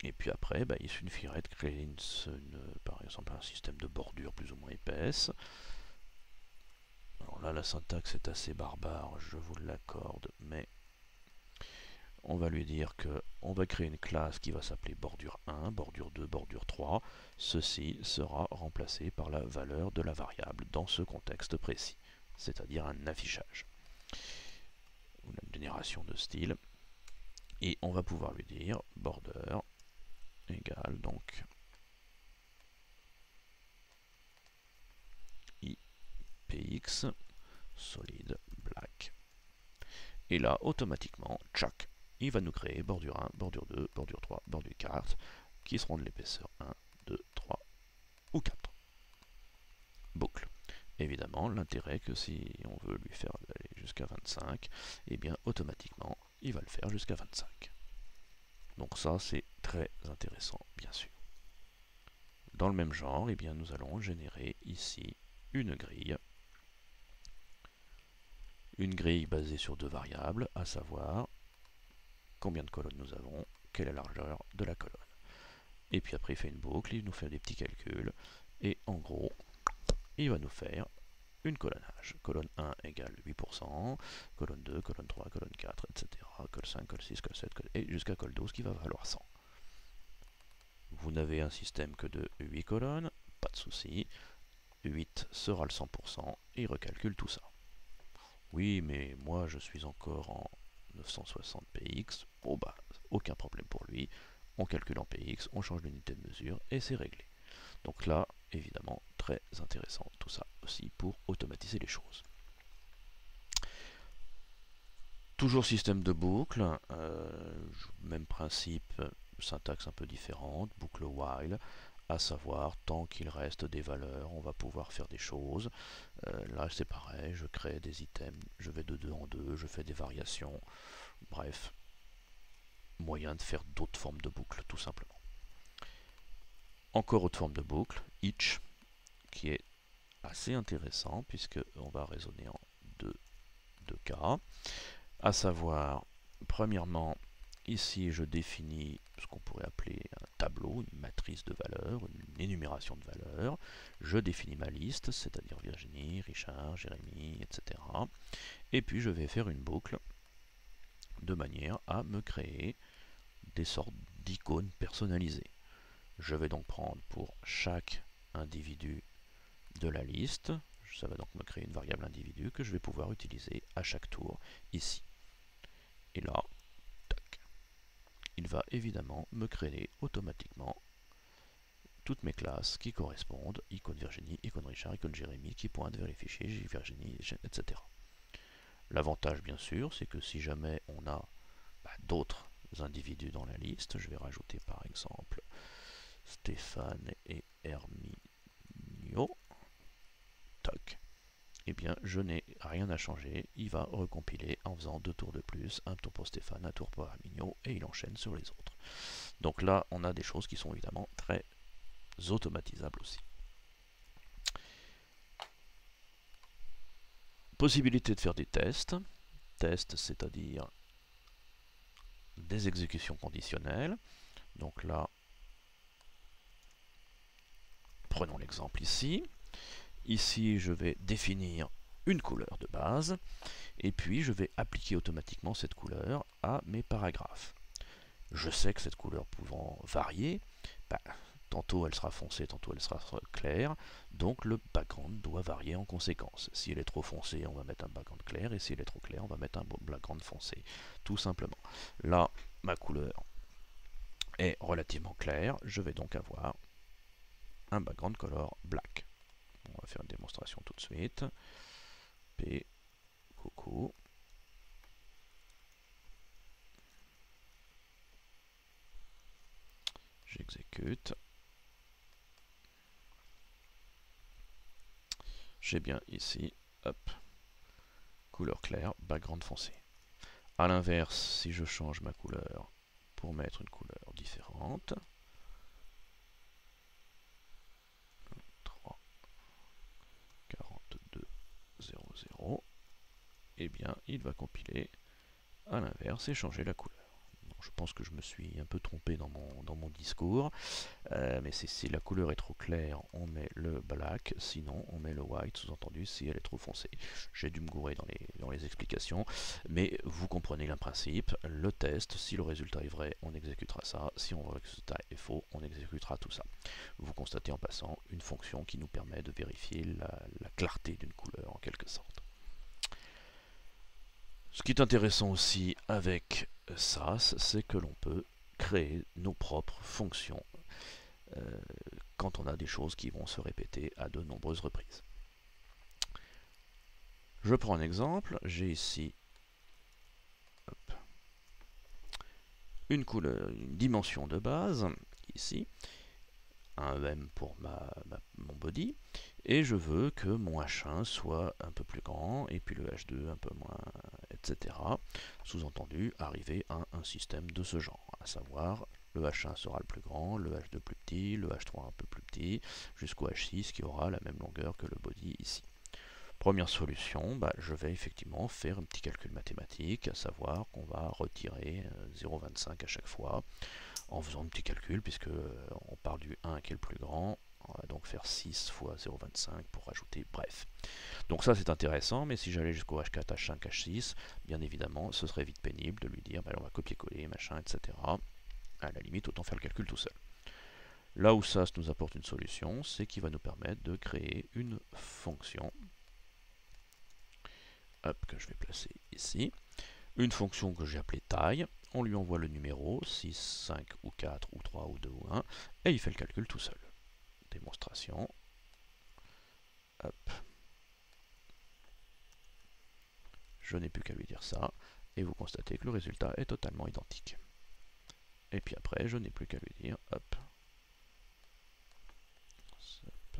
Et puis après, il suffirait de créer par exemple un système de bordure plus ou moins épaisse. Alors là, la syntaxe est assez barbare, je vous l'accorde, mais on va lui dire qu'on va créer une classe qui va s'appeler bordure 1, bordure 2, bordure 3. Ceci sera remplacé par la valeur de la variable dans ce contexte précis, c'est-à-dire un affichage ou une génération de style. Et on va pouvoir lui dire border égale donc IPX solid black. Et là, automatiquement, tchac, il va nous créer bordure 1, bordure 2, bordure 3, bordure 4, qui seront de l'épaisseur 1, 2, 3 ou 4. Boucle. Évidemment, l'intérêt que si on veut lui faire aller jusqu'à 25, eh bien automatiquement, il va le faire jusqu'à 25. Donc ça, c'est très intéressant, bien sûr. Dans le même genre, eh bien, nous allons générer ici une grille basée sur deux variables, à savoir combien de colonnes nous avons, quelle est la largeur de la colonne. Et puis après, il fait une boucle, il nous fait des petits calculs, et en gros, il va nous faire une colonnage. Colonne 1 égale 8%, colonne 2, colonne 3, colonne 4, etc. Col 5, col 6, col 7, et jusqu'à col 12 qui va valoir 100. Vous n'avez un système que de 8 colonnes, pas de souci. 8 sera le 100% et il recalcule tout ça. Oui, mais moi je suis encore en 960 px. Bon aucun problème pour lui. On calcule en px, on change l'unité de mesure et c'est réglé. Donc là, évidemment, très intéressant tout ça aussi pour automatiser les choses. Toujours système de boucle, même principe, syntaxe un peu différente, boucle while, à savoir tant qu'il reste des valeurs, on va pouvoir faire des choses. Là c'est pareil, je crée des items, je vais de 2 en 2, je fais des variations, bref, moyen de faire d'autres formes de boucles tout simplement. Encore autre forme de boucle, each, qui est assez intéressant puisque on va raisonner en deux cas, à savoir, premièrement, ici je définis ce qu'on pourrait appeler un tableau, une matrice de valeurs, une énumération de valeurs. Je définis ma liste, c'est-à-dire Virginie, Richard, Jérémy, etc. Et puis je vais faire une boucle de manière à me créer des sortes d'icônes personnalisées. Je vais donc prendre pour chaque individu de la liste, ça va donc me créer une variable individu que je vais pouvoir utiliser à chaque tour ici. Et là, tac, il il va évidemment me créer automatiquement toutes mes classes qui correspondent, icône Virginie, icône Richard, icône Jérémy, qui pointent vers les fichiers Virginie, etc. L'avantage, bien sûr, c'est que si jamais on a d'autres individus dans la liste, je vais rajouter par exemple Stéphane et Herminio, toc, eh bien je n'ai rien à changer, il va recompiler en faisant 2 tours de plus, un tour pour Stéphane, un tour pour Herminio, et il enchaîne sur les autres. Donc là, on a des choses qui sont évidemment très automatisables aussi. Possibilité de faire des tests, c'est-à-dire des exécutions conditionnelles. Donc là, prenons l'exemple ici. Ici, je vais définir une couleur de base, et puis je vais appliquer automatiquement cette couleur à mes paragraphes. Je sais que cette couleur pouvant varier, tantôt elle sera foncée, tantôt elle sera claire, donc le background doit varier en conséquence. Si elle est trop foncée, on va mettre un background clair, et si elle est trop claire, on va mettre un background foncé, tout simplement. Là, ma couleur est relativement claire, je vais donc avoir un background color black. On va faire une démonstration tout de suite. P, coucou. J'exécute. J'ai bien ici, hop, couleur claire, background foncé. A l'inverse, si je change ma couleur pour mettre une couleur différente, 3, 42, 00, eh bien, il va compiler à l'inverse et changer la couleur. Je pense que je me suis un peu trompé dans mon discours, mais si la couleur est trop claire, on met le black, sinon on met le white, sous-entendu si elle est trop foncée. J'ai dû me gourer dans les explications, mais vous comprenez le principe. Le test, si le résultat est vrai, on exécutera ça, si le résultat est faux, on exécutera tout ça. Vous constatez en passant une fonction qui nous permet de vérifier la clarté d'une couleur en quelque sorte. Ce qui est intéressant aussi avec SAS, c'est que l'on peut créer nos propres fonctions quand on a des choses qui vont se répéter à de nombreuses reprises. Je prends un exemple, j'ai ici une couleur, une dimension de base, ici, un EM pour mon body, et je veux que mon H1 soit un peu plus grand, et puis le H2 un peu moins, etc. Sous-entendu, arriver à un système de ce genre, à savoir le H1 sera le plus grand, le H2 plus petit, le H3 un peu plus petit, jusqu'au H6 qui aura la même longueur que le body ici. Première solution, je vais effectivement faire un petit calcul mathématique, à savoir qu'on va retirer 0,25 à chaque fois, en faisant un petit calcul, puisque on part du 1 qui est le plus grand, on va donc faire 6 fois 0,25 pour rajouter, bref. Donc ça c'est intéressant, mais si j'allais jusqu'au H4, H5, H6, bien évidemment, ce serait vite pénible de lui dire, on va copier-coller, machin, etc. À la limite, autant faire le calcul tout seul. Là où SAS nous apporte une solution, c'est qu'il va nous permettre de créer une fonction, que je vais placer ici, une fonction que j'ai appelée taille, on lui envoie le numéro 6, 5 ou 4 ou 3 ou 2 ou 1, et il fait le calcul tout seul. Démonstration. Hop. Je n'ai plus qu'à lui dire ça, et vous constatez que le résultat est totalement identique. Et puis après, je n'ai plus qu'à lui dire, hop,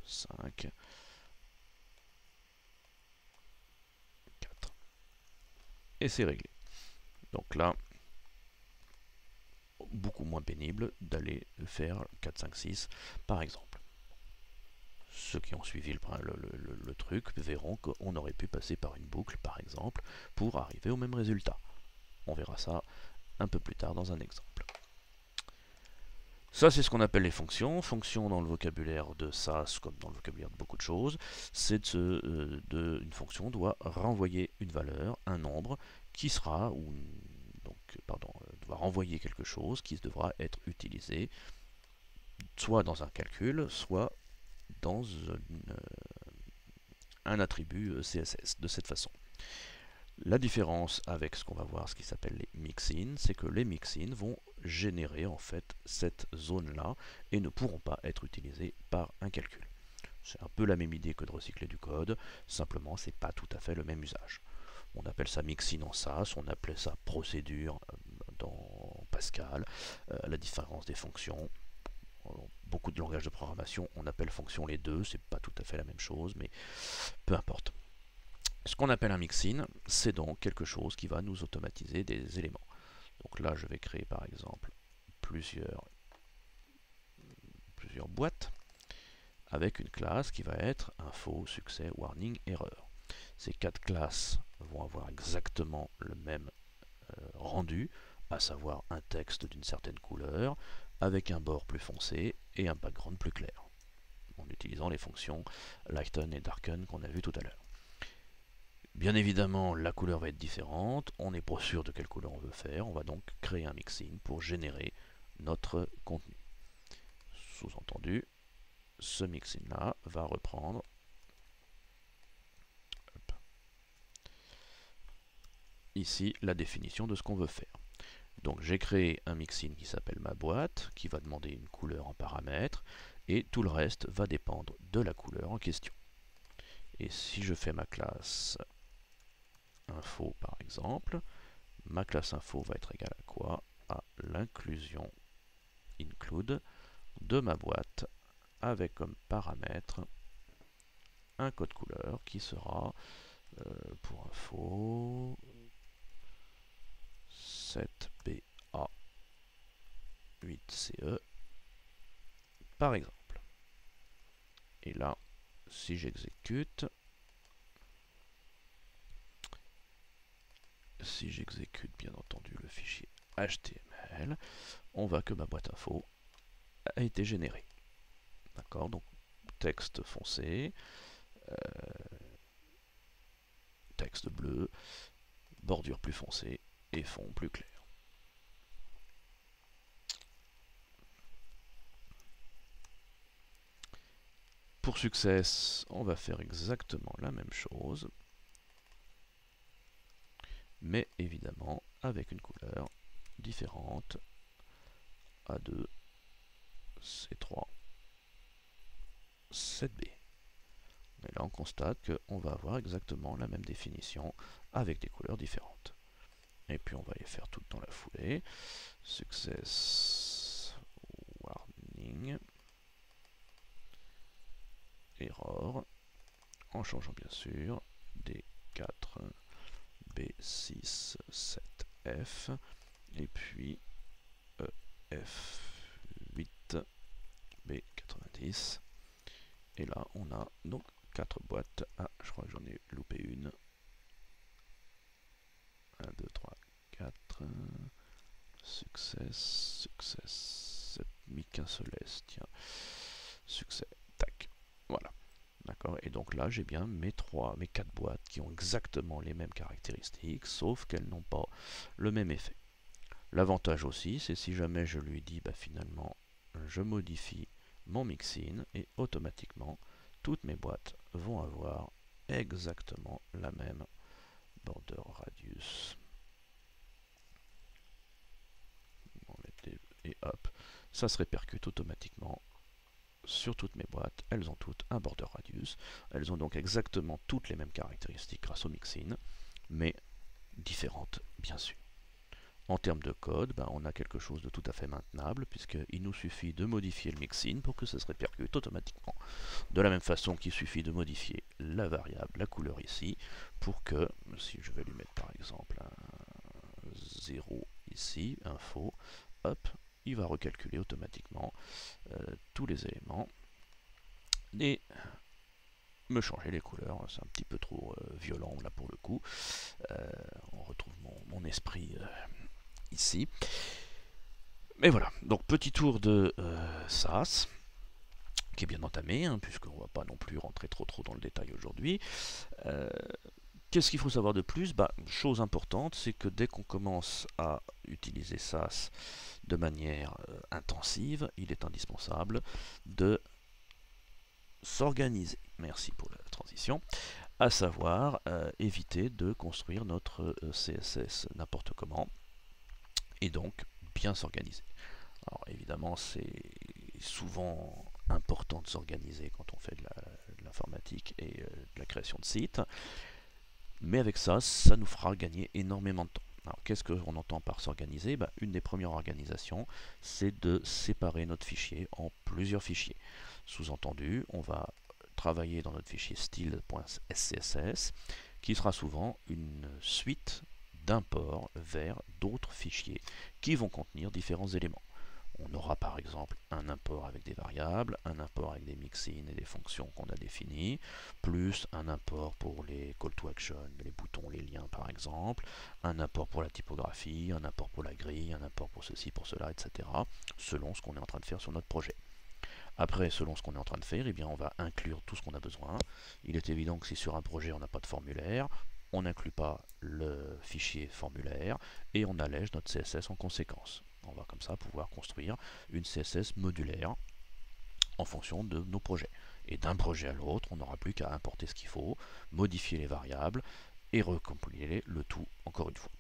5, 4. Et c'est réglé. Donc là, beaucoup moins pénible d'aller faire 4, 5, 6 par exemple. Ceux qui ont suivi le truc verront qu'on aurait pu passer par une boucle par exemple pour arriver au même résultat. On verra ça un peu plus tard dans un exemple. Ça c'est ce qu'on appelle les fonctions. Fonctions dans le vocabulaire de SAS comme dans le vocabulaire de beaucoup de choses, c'est une fonction doit renvoyer une valeur, un nombre qui sera doit renvoyer quelque chose qui devra être utilisé soit dans un calcul, soit dans un attribut CSS, de cette façon. La différence avec ce qu'on va voir, ce qui s'appelle les mix-in, c'est que les mix-in vont générer en fait cette zone-là et ne pourront pas être utilisées par un calcul. C'est un peu la même idée que de recycler du code, simplement c'est pas tout à fait le même usage. On appelle ça mixin en SAS, on appelait ça procédure dans Pascal, la différence des fonctions. Beaucoup de langages de programmation, on appelle fonction les deux, c'est pas tout à fait la même chose, mais peu importe. Ce qu'on appelle un mixin, c'est donc quelque chose qui va nous automatiser des éléments. Donc là, je vais créer par exemple plusieurs boîtes avec une classe qui va être info, succès, warning, erreur. Ces quatre classes vont avoir exactement le même rendu, à savoir un texte d'une certaine couleur, avec un bord plus foncé et un background plus clair, en utilisant les fonctions lighten et darken qu'on a vu tout à l'heure. Bien évidemment, la couleur va être différente, on n'est pas sûr de quelle couleur on veut faire, on va donc créer un mixin pour générer notre contenu. Sous-entendu, ce mixin là va reprendre ici la définition de ce qu'on veut faire. Donc j'ai créé un mixin qui s'appelle ma boîte, qui va demander une couleur en paramètres, et tout le reste va dépendre de la couleur en question. Et si je fais ma classe info par exemple, ma classe info va être égale à quoi? À l'inclusion include de ma boîte avec comme paramètre un code couleur qui sera pour info 7BA 8CE par exemple. Et là, si j'exécute bien entendu le fichier HTML, on voit que ma boîte info a été générée. D'accord, donc texte foncé, texte bleu, bordure plus foncée et fond plus clair. Pour Success, on va faire exactement la même chose, mais évidemment avec une couleur différente, A2, C3, 7B. Et là on constate qu'on va avoir exactement la même définition avec des couleurs différentes. Et puis on va les faire toutes dans la foulée. Success, warning, error, en changeant bien sûr D4, B6, 7F, et puis EF8, B90. Et là on a donc 4 boîtes. Ah, je crois que j'en ai loupé une. 1, 2, 3, 4. Success. C'est mis qu'un seul S, tiens. Succès. Tac. Voilà. D'accord. Et donc là, j'ai bien mes 4 boîtes qui ont exactement les mêmes caractéristiques, sauf qu'elles n'ont pas le même effet. L'avantage aussi, c'est si jamais je lui dis, bah, finalement, je modifie mon mixin et automatiquement, toutes mes boîtes vont avoir exactement la même border radius. Et hop, ça se répercute automatiquement sur toutes mes boîtes. Elles ont toutes un border radius. Elles ont donc exactement toutes les mêmes caractéristiques grâce au mixin, mais différentes bien sûr. En termes de code, ben, on a quelque chose de tout à fait maintenable, puisqu'il nous suffit de modifier le mixin pour que ça se répercute automatiquement. De la même façon qu'il suffit de modifier la variable, la couleur ici, pour que, si je vais lui mettre par exemple un 0 ici, info, hop, il va recalculer automatiquement tous les éléments et me changer les couleurs. C'est un petit peu trop violent là pour le coup. On retrouve mon esprit ici. Mais voilà, donc petit tour de SAS qui est bien entamé, hein, puisqu'on ne va pas non plus rentrer trop dans le détail aujourd'hui. Qu'est-ce qu'il faut savoir de plus? Bah, chose importante, c'est que dès qu'on commence à utiliser SAS de manière intensive, il est indispensable de s'organiser. Merci pour la transition. À savoir, éviter de construire notre CSS n'importe comment. Et donc, bien s'organiser. Alors évidemment, c'est souvent important de s'organiser quand on fait de l'informatique et de la création de sites, mais avec ça, ça nous fera gagner énormément de temps. Alors qu'est-ce qu'on entend par s'organiser? Une des premières organisations, c'est de séparer notre fichier en plusieurs fichiers. Sous-entendu, on va travailler dans notre fichier style.scss, qui sera souvent une suite d'imports vers d'autres fichiers qui vont contenir différents éléments. On aura par exemple un import avec des variables, un import avec des mixins et des fonctions qu'on a définies, plus un import pour les call to action, les boutons, les liens par exemple, un import pour la typographie, un import pour la grille, un import pour ceci, pour cela, etc. selon ce qu'on est en train de faire sur notre projet. Après, selon ce qu'on est en train de faire, eh bien, on va inclure tout ce qu'on a besoin. Il est évident que si sur un projet on n'a pas de formulaire, on n'inclut pas le fichier formulaire et on allège notre CSS en conséquence. On va comme ça pouvoir construire une CSS modulaire en fonction de nos projets. Et d'un projet à l'autre, on n'aura plus qu'à importer ce qu'il faut, modifier les variables et recompiler le tout encore une fois.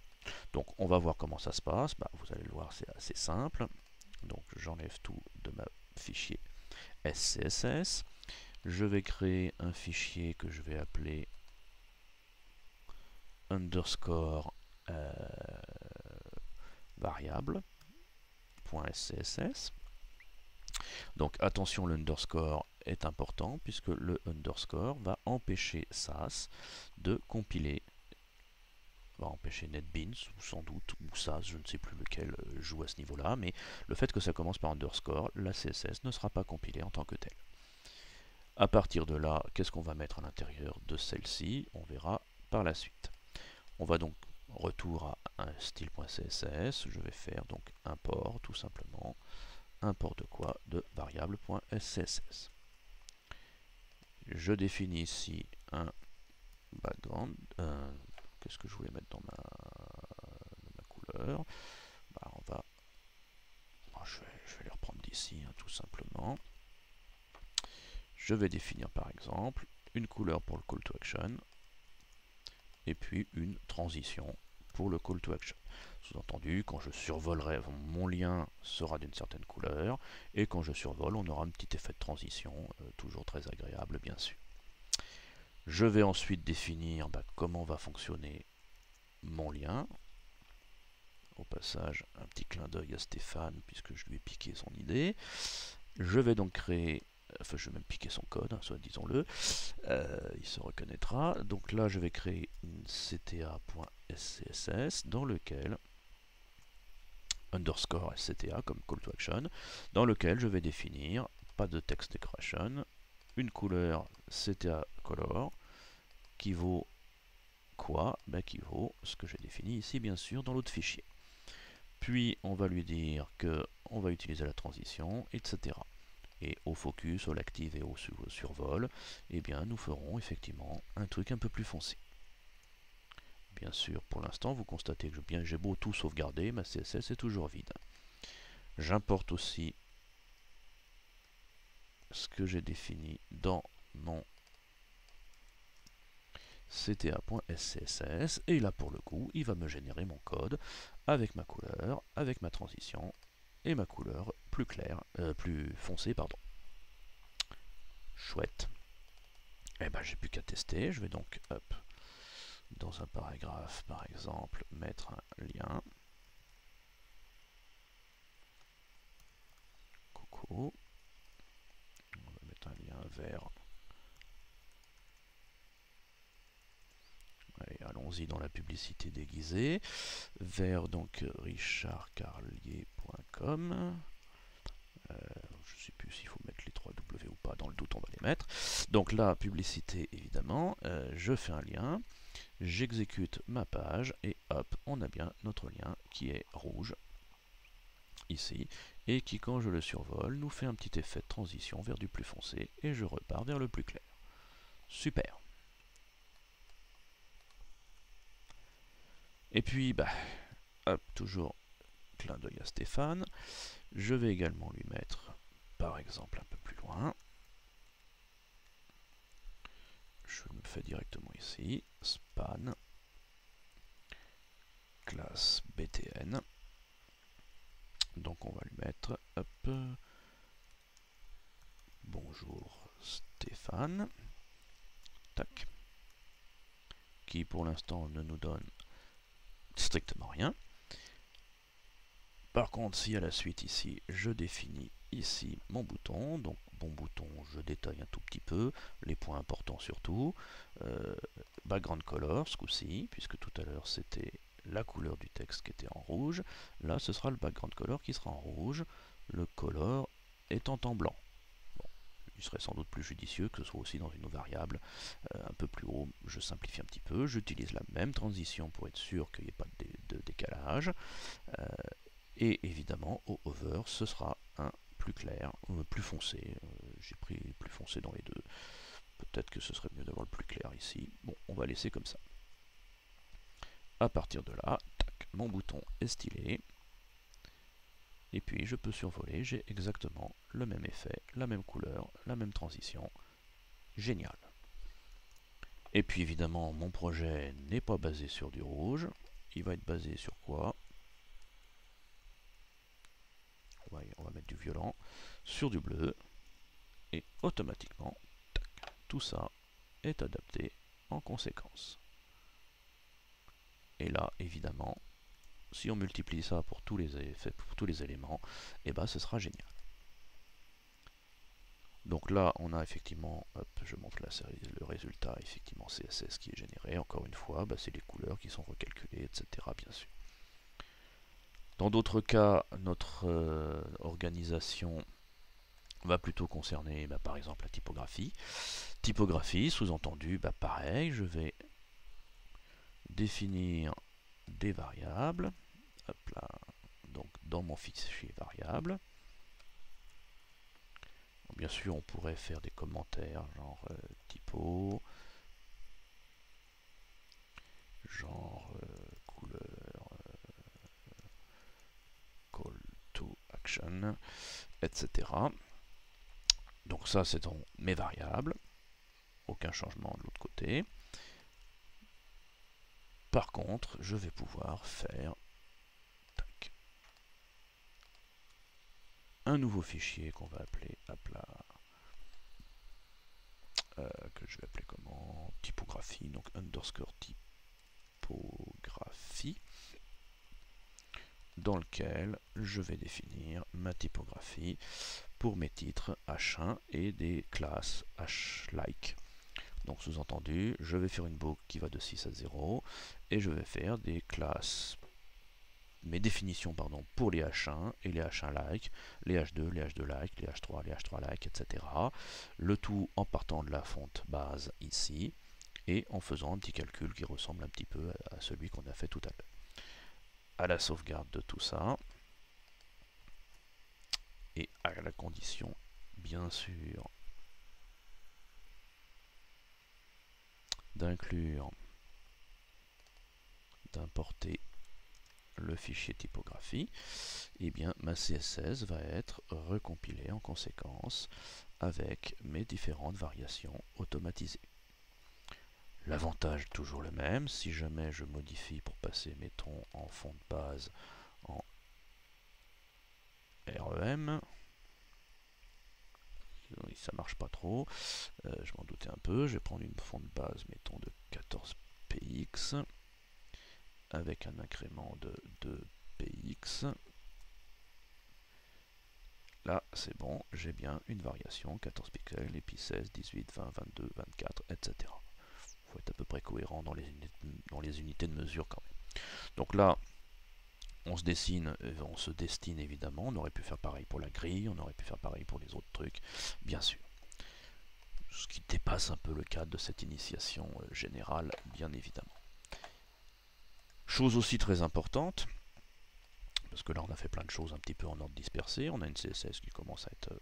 Donc on va voir comment ça se passe. Vous allez le voir, c'est assez simple. Donc j'enlève tout de ma fichier SCSS. Je vais créer un fichier que je vais appeler underscore variable.scss. Donc attention, l'underscore est important puisque le underscore va empêcher SAS de compiler, va empêcher NetBeans ou sans doute, ou SAS, je ne sais plus lequel joue à ce niveau-là, mais le fait que ça commence par underscore, la CSS ne sera pas compilée en tant que telle. À partir de là, qu'est-ce qu'on va mettre à l'intérieur de celle-ci? On verra par la suite. On va donc retour à un style.css. Je vais faire donc import tout simplement. Import de quoi? De variable.scss. Je définis ici un background. Qu'est-ce que je voulais mettre dans ma couleur? Je vais les reprendre d'ici, tout simplement. Je vais définir par exemple une couleur pour le call to action et puis une transition pour le call to action. Sous-entendu, quand je survolerai, mon lien sera d'une certaine couleur et quand je survole, on aura un petit effet de transition, toujours très agréable bien sûr. Je vais ensuite définir comment va fonctionner mon lien. Au passage, un petit clin d'œil à Stéphane puisque je lui ai piqué son idée. Je vais donc créer, enfin je vais même piquer son code, soit disons-le, il se reconnaîtra. Donc là je vais créer une cta.scss dans lequel underscore cta comme call to action, dans lequel je vais définir, pas de text decoration, une couleur cta color qui vaut quoi? Qui vaut ce que j'ai défini ici bien sûr dans l'autre fichier. Puis on va lui dire que on va utiliser la transition, etc. Et au focus, au l'active et au survol, eh bien nous ferons effectivement un truc un peu plus foncé. Bien sûr, pour l'instant, vous constatez que j'ai beau tout sauvegarder, ma CSS est toujours vide. J'importe aussi ce que j'ai défini dans mon cta.scss et là pour le coup il va me générer mon code avec ma couleur, avec ma transition et ma couleur plus claire, plus foncée pardon. Chouette. Et j'ai plus qu'à tester. Je vais donc dans un paragraphe par exemple mettre un lien. Coucou. On va mettre un lien vers. Allez, allons-y dans la publicité déguisée, vers donc richardcarlier.com. Je ne sais plus s'il faut mettre les 3 W ou pas, dans le doute on va les mettre. Donc là, publicité évidemment, je fais un lien, j'exécute ma page et hop, on a bien notre lien qui est rouge ici et qui quand je le survole nous fait un petit effet de transition vers du plus foncé et je repars vers le plus clair. Super. Et puis, hop, toujours clin d'œil à Stéphane. Je vais également lui mettre, par exemple, un peu plus loin. Je le fais directement ici. Span. Classe BTN. Donc on va lui mettre, hop, bonjour Stéphane, tac, qui pour l'instant ne nous donne strictement rien. Par contre, si à la suite ici, je définis ici mon bouton, donc mon bouton, je détaille un tout petit peu, les points importants surtout, background color ce coup-ci, puisque tout à l'heure c'était la couleur du texte qui était en rouge, là ce sera le background color qui sera en rouge, le color étant en blanc. Bon, il serait sans doute plus judicieux que ce soit aussi dans une variable un peu plus haut, je simplifie un petit peu, j'utilise la même transition pour être sûr qu'il n'y ait pas de décalage. Et évidemment, au hover, ce sera un plus clair, plus foncé. J'ai pris plus foncé dans les deux. Peut-être que ce serait mieux d'avoir le plus clair ici. Bon, on va laisser comme ça. À partir de là, tac, mon bouton est stylé. Et puis je peux survoler, j'ai exactement le même effet, la même couleur, la même transition. Génial. Et puis évidemment, mon projet n'est pas basé sur du rouge. Il va être basé sur quoi ? On va mettre du violet sur du bleu. Et automatiquement, tac, tout ça est adapté en conséquence. Et là, évidemment, si on multiplie ça pour tous les effets, pour tous les éléments, et ben ce sera génial. Donc là, on a effectivement, hop, je montre la série, le résultat, effectivement CSS qui est généré. Encore une fois, bah, c'est les couleurs qui sont recalculées, etc. Bien sûr. Dans d'autres cas, notre organisation va plutôt concerner, bah, par exemple, la typographie. Typographie, sous-entendu, bah, pareil, je vais définir des variables. Hop là, donc dans mon fichier variable. Bien sûr, on pourrait faire des commentaires genre typo, genre couleur, call to action, etc. Donc ça, c'est dans mes variables. Aucun changement de l'autre côté. Par contre, je vais pouvoir faire tac, un nouveau fichier qu'on va appeler que je vais appeler comment, typographie, donc underscore typographie, dans lequel je vais définir ma typographie pour mes titres H1 et des classes H-like. Donc sous-entendu, je vais faire une boucle qui va de 6 à 0 et je vais faire des classes, mes définitions pardon, pour les H1 et les H1 like, les H2, les H2 like, les H3 like, etc. Le tout en partant de la fonte base ici et en faisant un petit calcul qui ressemble un petit peu à celui qu'on a fait tout à l'heure. À la sauvegarde de tout ça et à la condition bien sûr d'inclure, d'importer le fichier typographie, et bien ma CSS va être recompilée en conséquence avec mes différentes variations automatisées. L'avantage toujours le même, si jamais je modifie pour passer mettons en fond de base en REM, ça marche pas trop, je m'en doutais un peu, je vais prendre une fond de base mettons de 14px avec un incrément de 2px. Là, c'est bon, j'ai bien une variation, 14 pixels, et puis 16, 18, 20, 22, 24, etc. Il faut être à peu près cohérent dans les unités de mesure quand même. Donc là, on se destine évidemment, on aurait pu faire pareil pour la grille, on aurait pu faire pareil pour les autres trucs, bien sûr. Ce qui dépasse un peu le cadre de cette initiation générale, bien évidemment. Chose aussi très importante, parce que là on a fait plein de choses un petit peu en ordre dispersé, on a une CSS qui commence à être,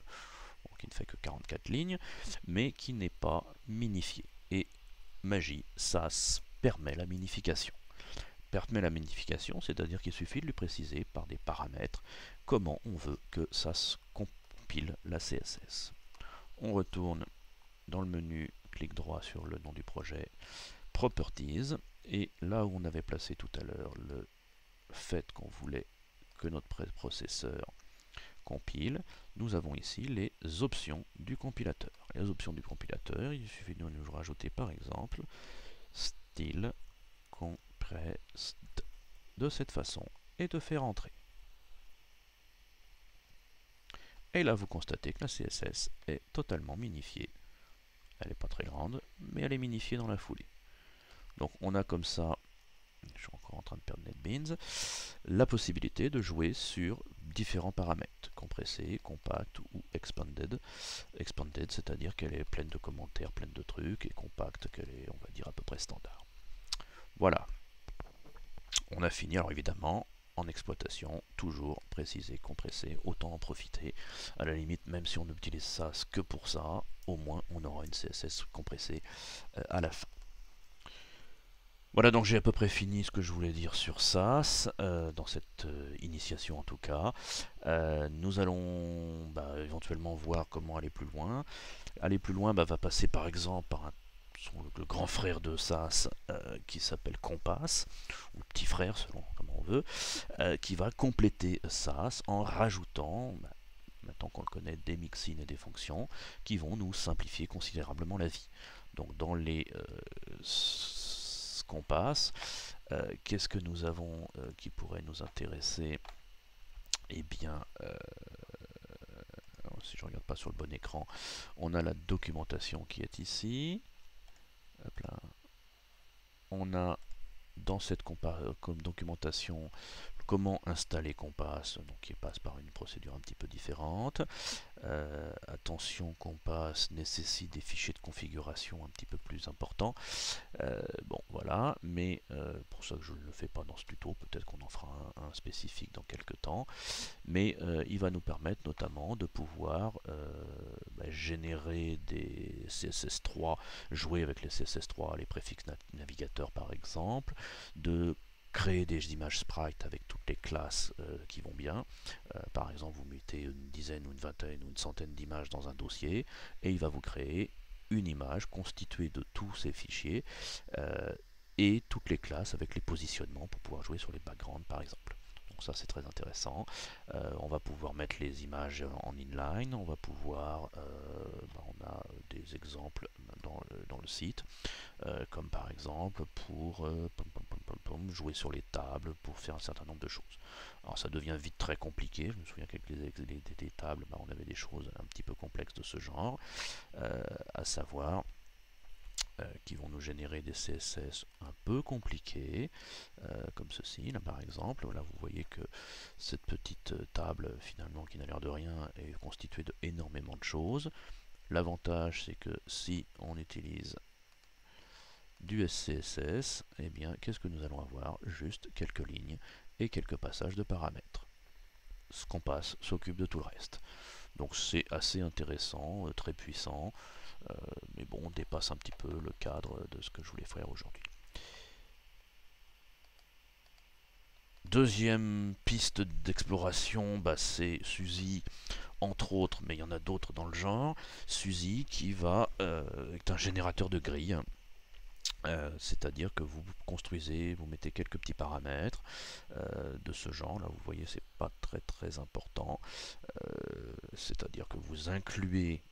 qui ne fait que 44 lignes, mais qui n'est pas minifiée. Et magie, SAS permet la minification. Permet la minification, c'est-à-dire qu'il suffit de lui préciser par des paramètres comment on veut que SAS compile la CSS. On retourne dans le menu, clic droit sur le nom du projet, Properties, et là où on avait placé tout à l'heure le fait qu'on voulait que que notre processeur compile, nous avons ici les options du compilateur. Les options du compilateur, il suffit de nous rajouter par exemple style compressed de cette façon et de faire entrer. Et là vous constatez que la CSS est totalement minifiée. Elle n'est pas très grande, mais elle est minifiée dans la foulée. Donc on a comme ça, je suis encore en train de perdre NetBeans, la possibilité de jouer sur différents paramètres, compressé, compact ou expanded. Expanded, c'est-à-dire qu'elle est pleine de commentaires, pleine de trucs, et compact, qu'elle est, on va dire, à peu près standard. Voilà. On a fini, alors évidemment, en exploitation, toujours préciser, compresser, autant en profiter. À la limite, même si on n'utilise ça que pour ça, au moins on aura une CSS compressée à la fin. Voilà, donc j'ai à peu près fini ce que je voulais dire sur SAS, dans cette initiation en tout cas. Nous allons éventuellement voir comment aller plus loin. Aller plus loin va passer par exemple par le grand frère de SAS qui s'appelle Compass, ou le petit frère selon comment on veut, qui va compléter SAS en rajoutant, maintenant qu'on le connaît, des mixins et des fonctions qui vont nous simplifier considérablement la vie. Donc dans les Compass, qu'est-ce que nous avons qui pourrait nous intéresser? Eh bien, si je ne regarde pas sur le bon écran, on a la documentation qui est ici. Hop là. On a dans cette documentation comment installer Compass, donc qui passe par une procédure un petit peu différente. Attention, Compass nécessite des fichiers de configuration un petit peu plus importants. Bon voilà, mais pour ça que je ne le fais pas dans ce tuto, peut-être qu'on en fera un spécifique dans quelques temps, mais il va nous permettre notamment de pouvoir générer des CSS3, jouer avec les CSS3, les préfixes navigateurs par exemple, de créer des images sprites avec toutes les classes qui vont bien. Par exemple, vous mettez une dizaine ou une vingtaine ou une centaine d'images dans un dossier et il va vous créer une image constituée de tous ces fichiers et toutes les classes avec les positionnements pour pouvoir jouer sur les backgrounds par exemple. Donc ça c'est très intéressant. On va pouvoir mettre les images en inline, on va pouvoir, on a des exemples dans le site, comme par exemple pour jouer sur les tables, pour faire un certain nombre de choses. Alors ça devient vite très compliqué, je me souviens qu'avec les tables, on avait des choses un petit peu complexes de ce genre, à savoir qui vont nous générer des CSS un peu compliqués, comme ceci, là par exemple. Là vous voyez que cette petite table, finalement, qui n'a l'air de rien, est constituée de énormément de choses. L'avantage, c'est que si on utilise du SCSS, eh bien, qu'est-ce que nous allons avoir? Juste quelques lignes et quelques passages de paramètres. Ce qu'on passe s'occupe de tout le reste. Donc c'est assez intéressant, très puissant, mais bon, on dépasse un petit peu le cadre de ce que je voulais faire aujourd'hui. Deuxième piste d'exploration, c'est Suzy, entre autres, mais il y en a d'autres dans le genre. Suzy qui est un générateur de grilles. C'est-à-dire que vous construisez, vous mettez quelques petits paramètres de ce genre. Là, vous voyez, c'est pas très très important. C'est-à-dire que vous incluez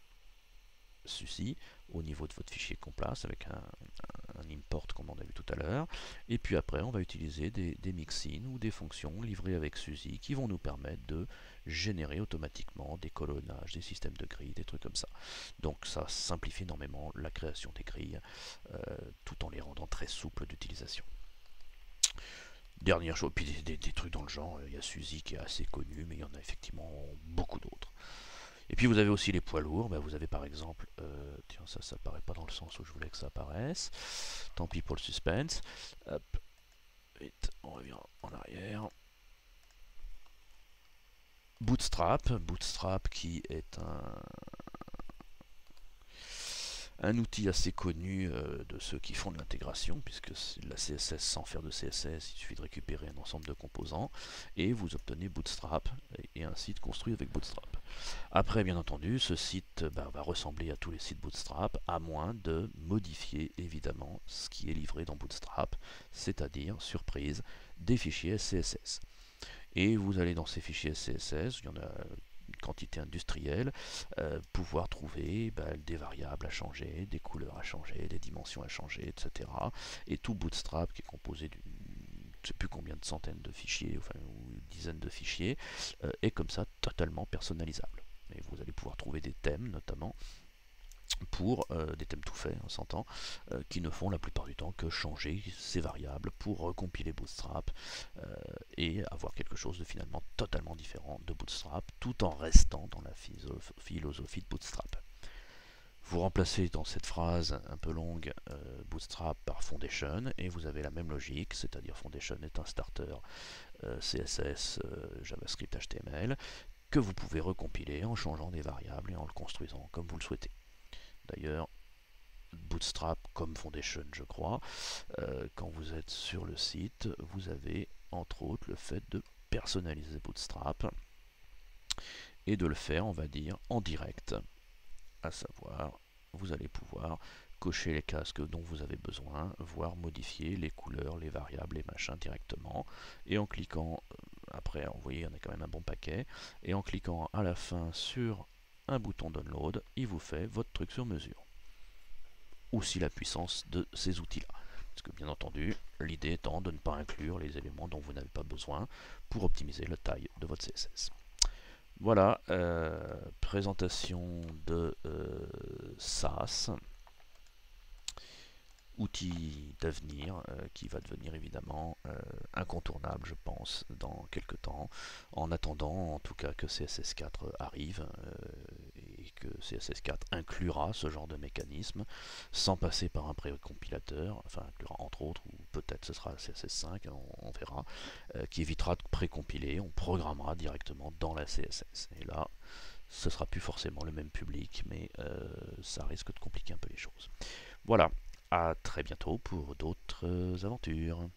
ceci au niveau de votre fichier Compass avec un import comme on a vu tout à l'heure, et puis après on va utiliser des mixins ou des fonctions livrées avec Suzy qui vont nous permettre de générer automatiquement des colonnages, des systèmes de grilles, des trucs comme ça. Donc ça simplifie énormément la création des grilles tout en les rendant très souples d'utilisation. Dernière chose, puis des trucs dans le genre, il y a Suzy qui est assez connu, mais il y en a effectivement beaucoup d'autres. Et puis vous avez aussi les poids lourds, vous avez par exemple, tiens ça apparaît pas dans le sens où je voulais que ça apparaisse, tant pis pour le suspense, hop, vite, on revient en arrière. Bootstrap qui est un outil assez connu de ceux qui font de l'intégration, puisque la CSS sans faire de CSS, il suffit de récupérer un ensemble de composants, et vous obtenez Bootstrap, et un site construit avec Bootstrap. Après, bien entendu, ce site va ressembler à tous les sites Bootstrap, à moins de modifier évidemment ce qui est livré dans Bootstrap, c'est-à-dire, surprise, des fichiers CSS. Et vous allez dans ces fichiers CSS, il y en a une quantité industrielle, pouvoir trouver des variables à changer, des couleurs à changer, des dimensions à changer, etc. Et tout Bootstrap, qui est composé d'une, je ne sais plus combien de centaines de fichiers, enfin, ou dizaines de fichiers, est comme ça totalement personnalisable. Et vous allez pouvoir trouver des thèmes, notamment, pour des thèmes tout faits, on s'entend, qui ne font la plupart du temps que changer ces variables pour recompiler Bootstrap et avoir quelque chose de finalement totalement différent de Bootstrap, tout en restant dans la philosophie de Bootstrap. Vous remplacez dans cette phrase un peu longue Bootstrap par Foundation et vous avez la même logique, c'est-à-dire Foundation est un starter CSS, JavaScript, HTML, que vous pouvez recompiler en changeant des variables et en le construisant comme vous le souhaitez. D'ailleurs, Bootstrap comme Foundation, je crois, quand vous êtes sur le site, vous avez entre autres le fait de personnaliser Bootstrap et de le faire, on va dire, en direct, à savoir, vous allez pouvoir cocher les cases dont vous avez besoin, voire modifier les couleurs, les variables, les machins directement, et en cliquant, après, vous voyez, il y en a quand même un bon paquet, et en cliquant à la fin sur un bouton download, il vous fait votre truc sur mesure. Aussi la puissance de ces outils-là. Parce que bien entendu, l'idée étant de ne pas inclure les éléments dont vous n'avez pas besoin pour optimiser la taille de votre CSS. Voilà, présentation de SAS, outil d'avenir qui va devenir évidemment incontournable, je pense, dans quelques temps. En attendant, en tout cas, que CSS4 arrive et que CSS4 inclura ce genre de mécanisme sans passer par un précompilateur, enfin inclura entre autres, ou peut-être ce sera CSS5, on verra, qui évitera de précompiler, on programmera directement dans la CSS. Et là, ce sera plus forcément le même public, mais ça risque de compliquer un peu les choses. Voilà, à très bientôt pour d'autres aventures.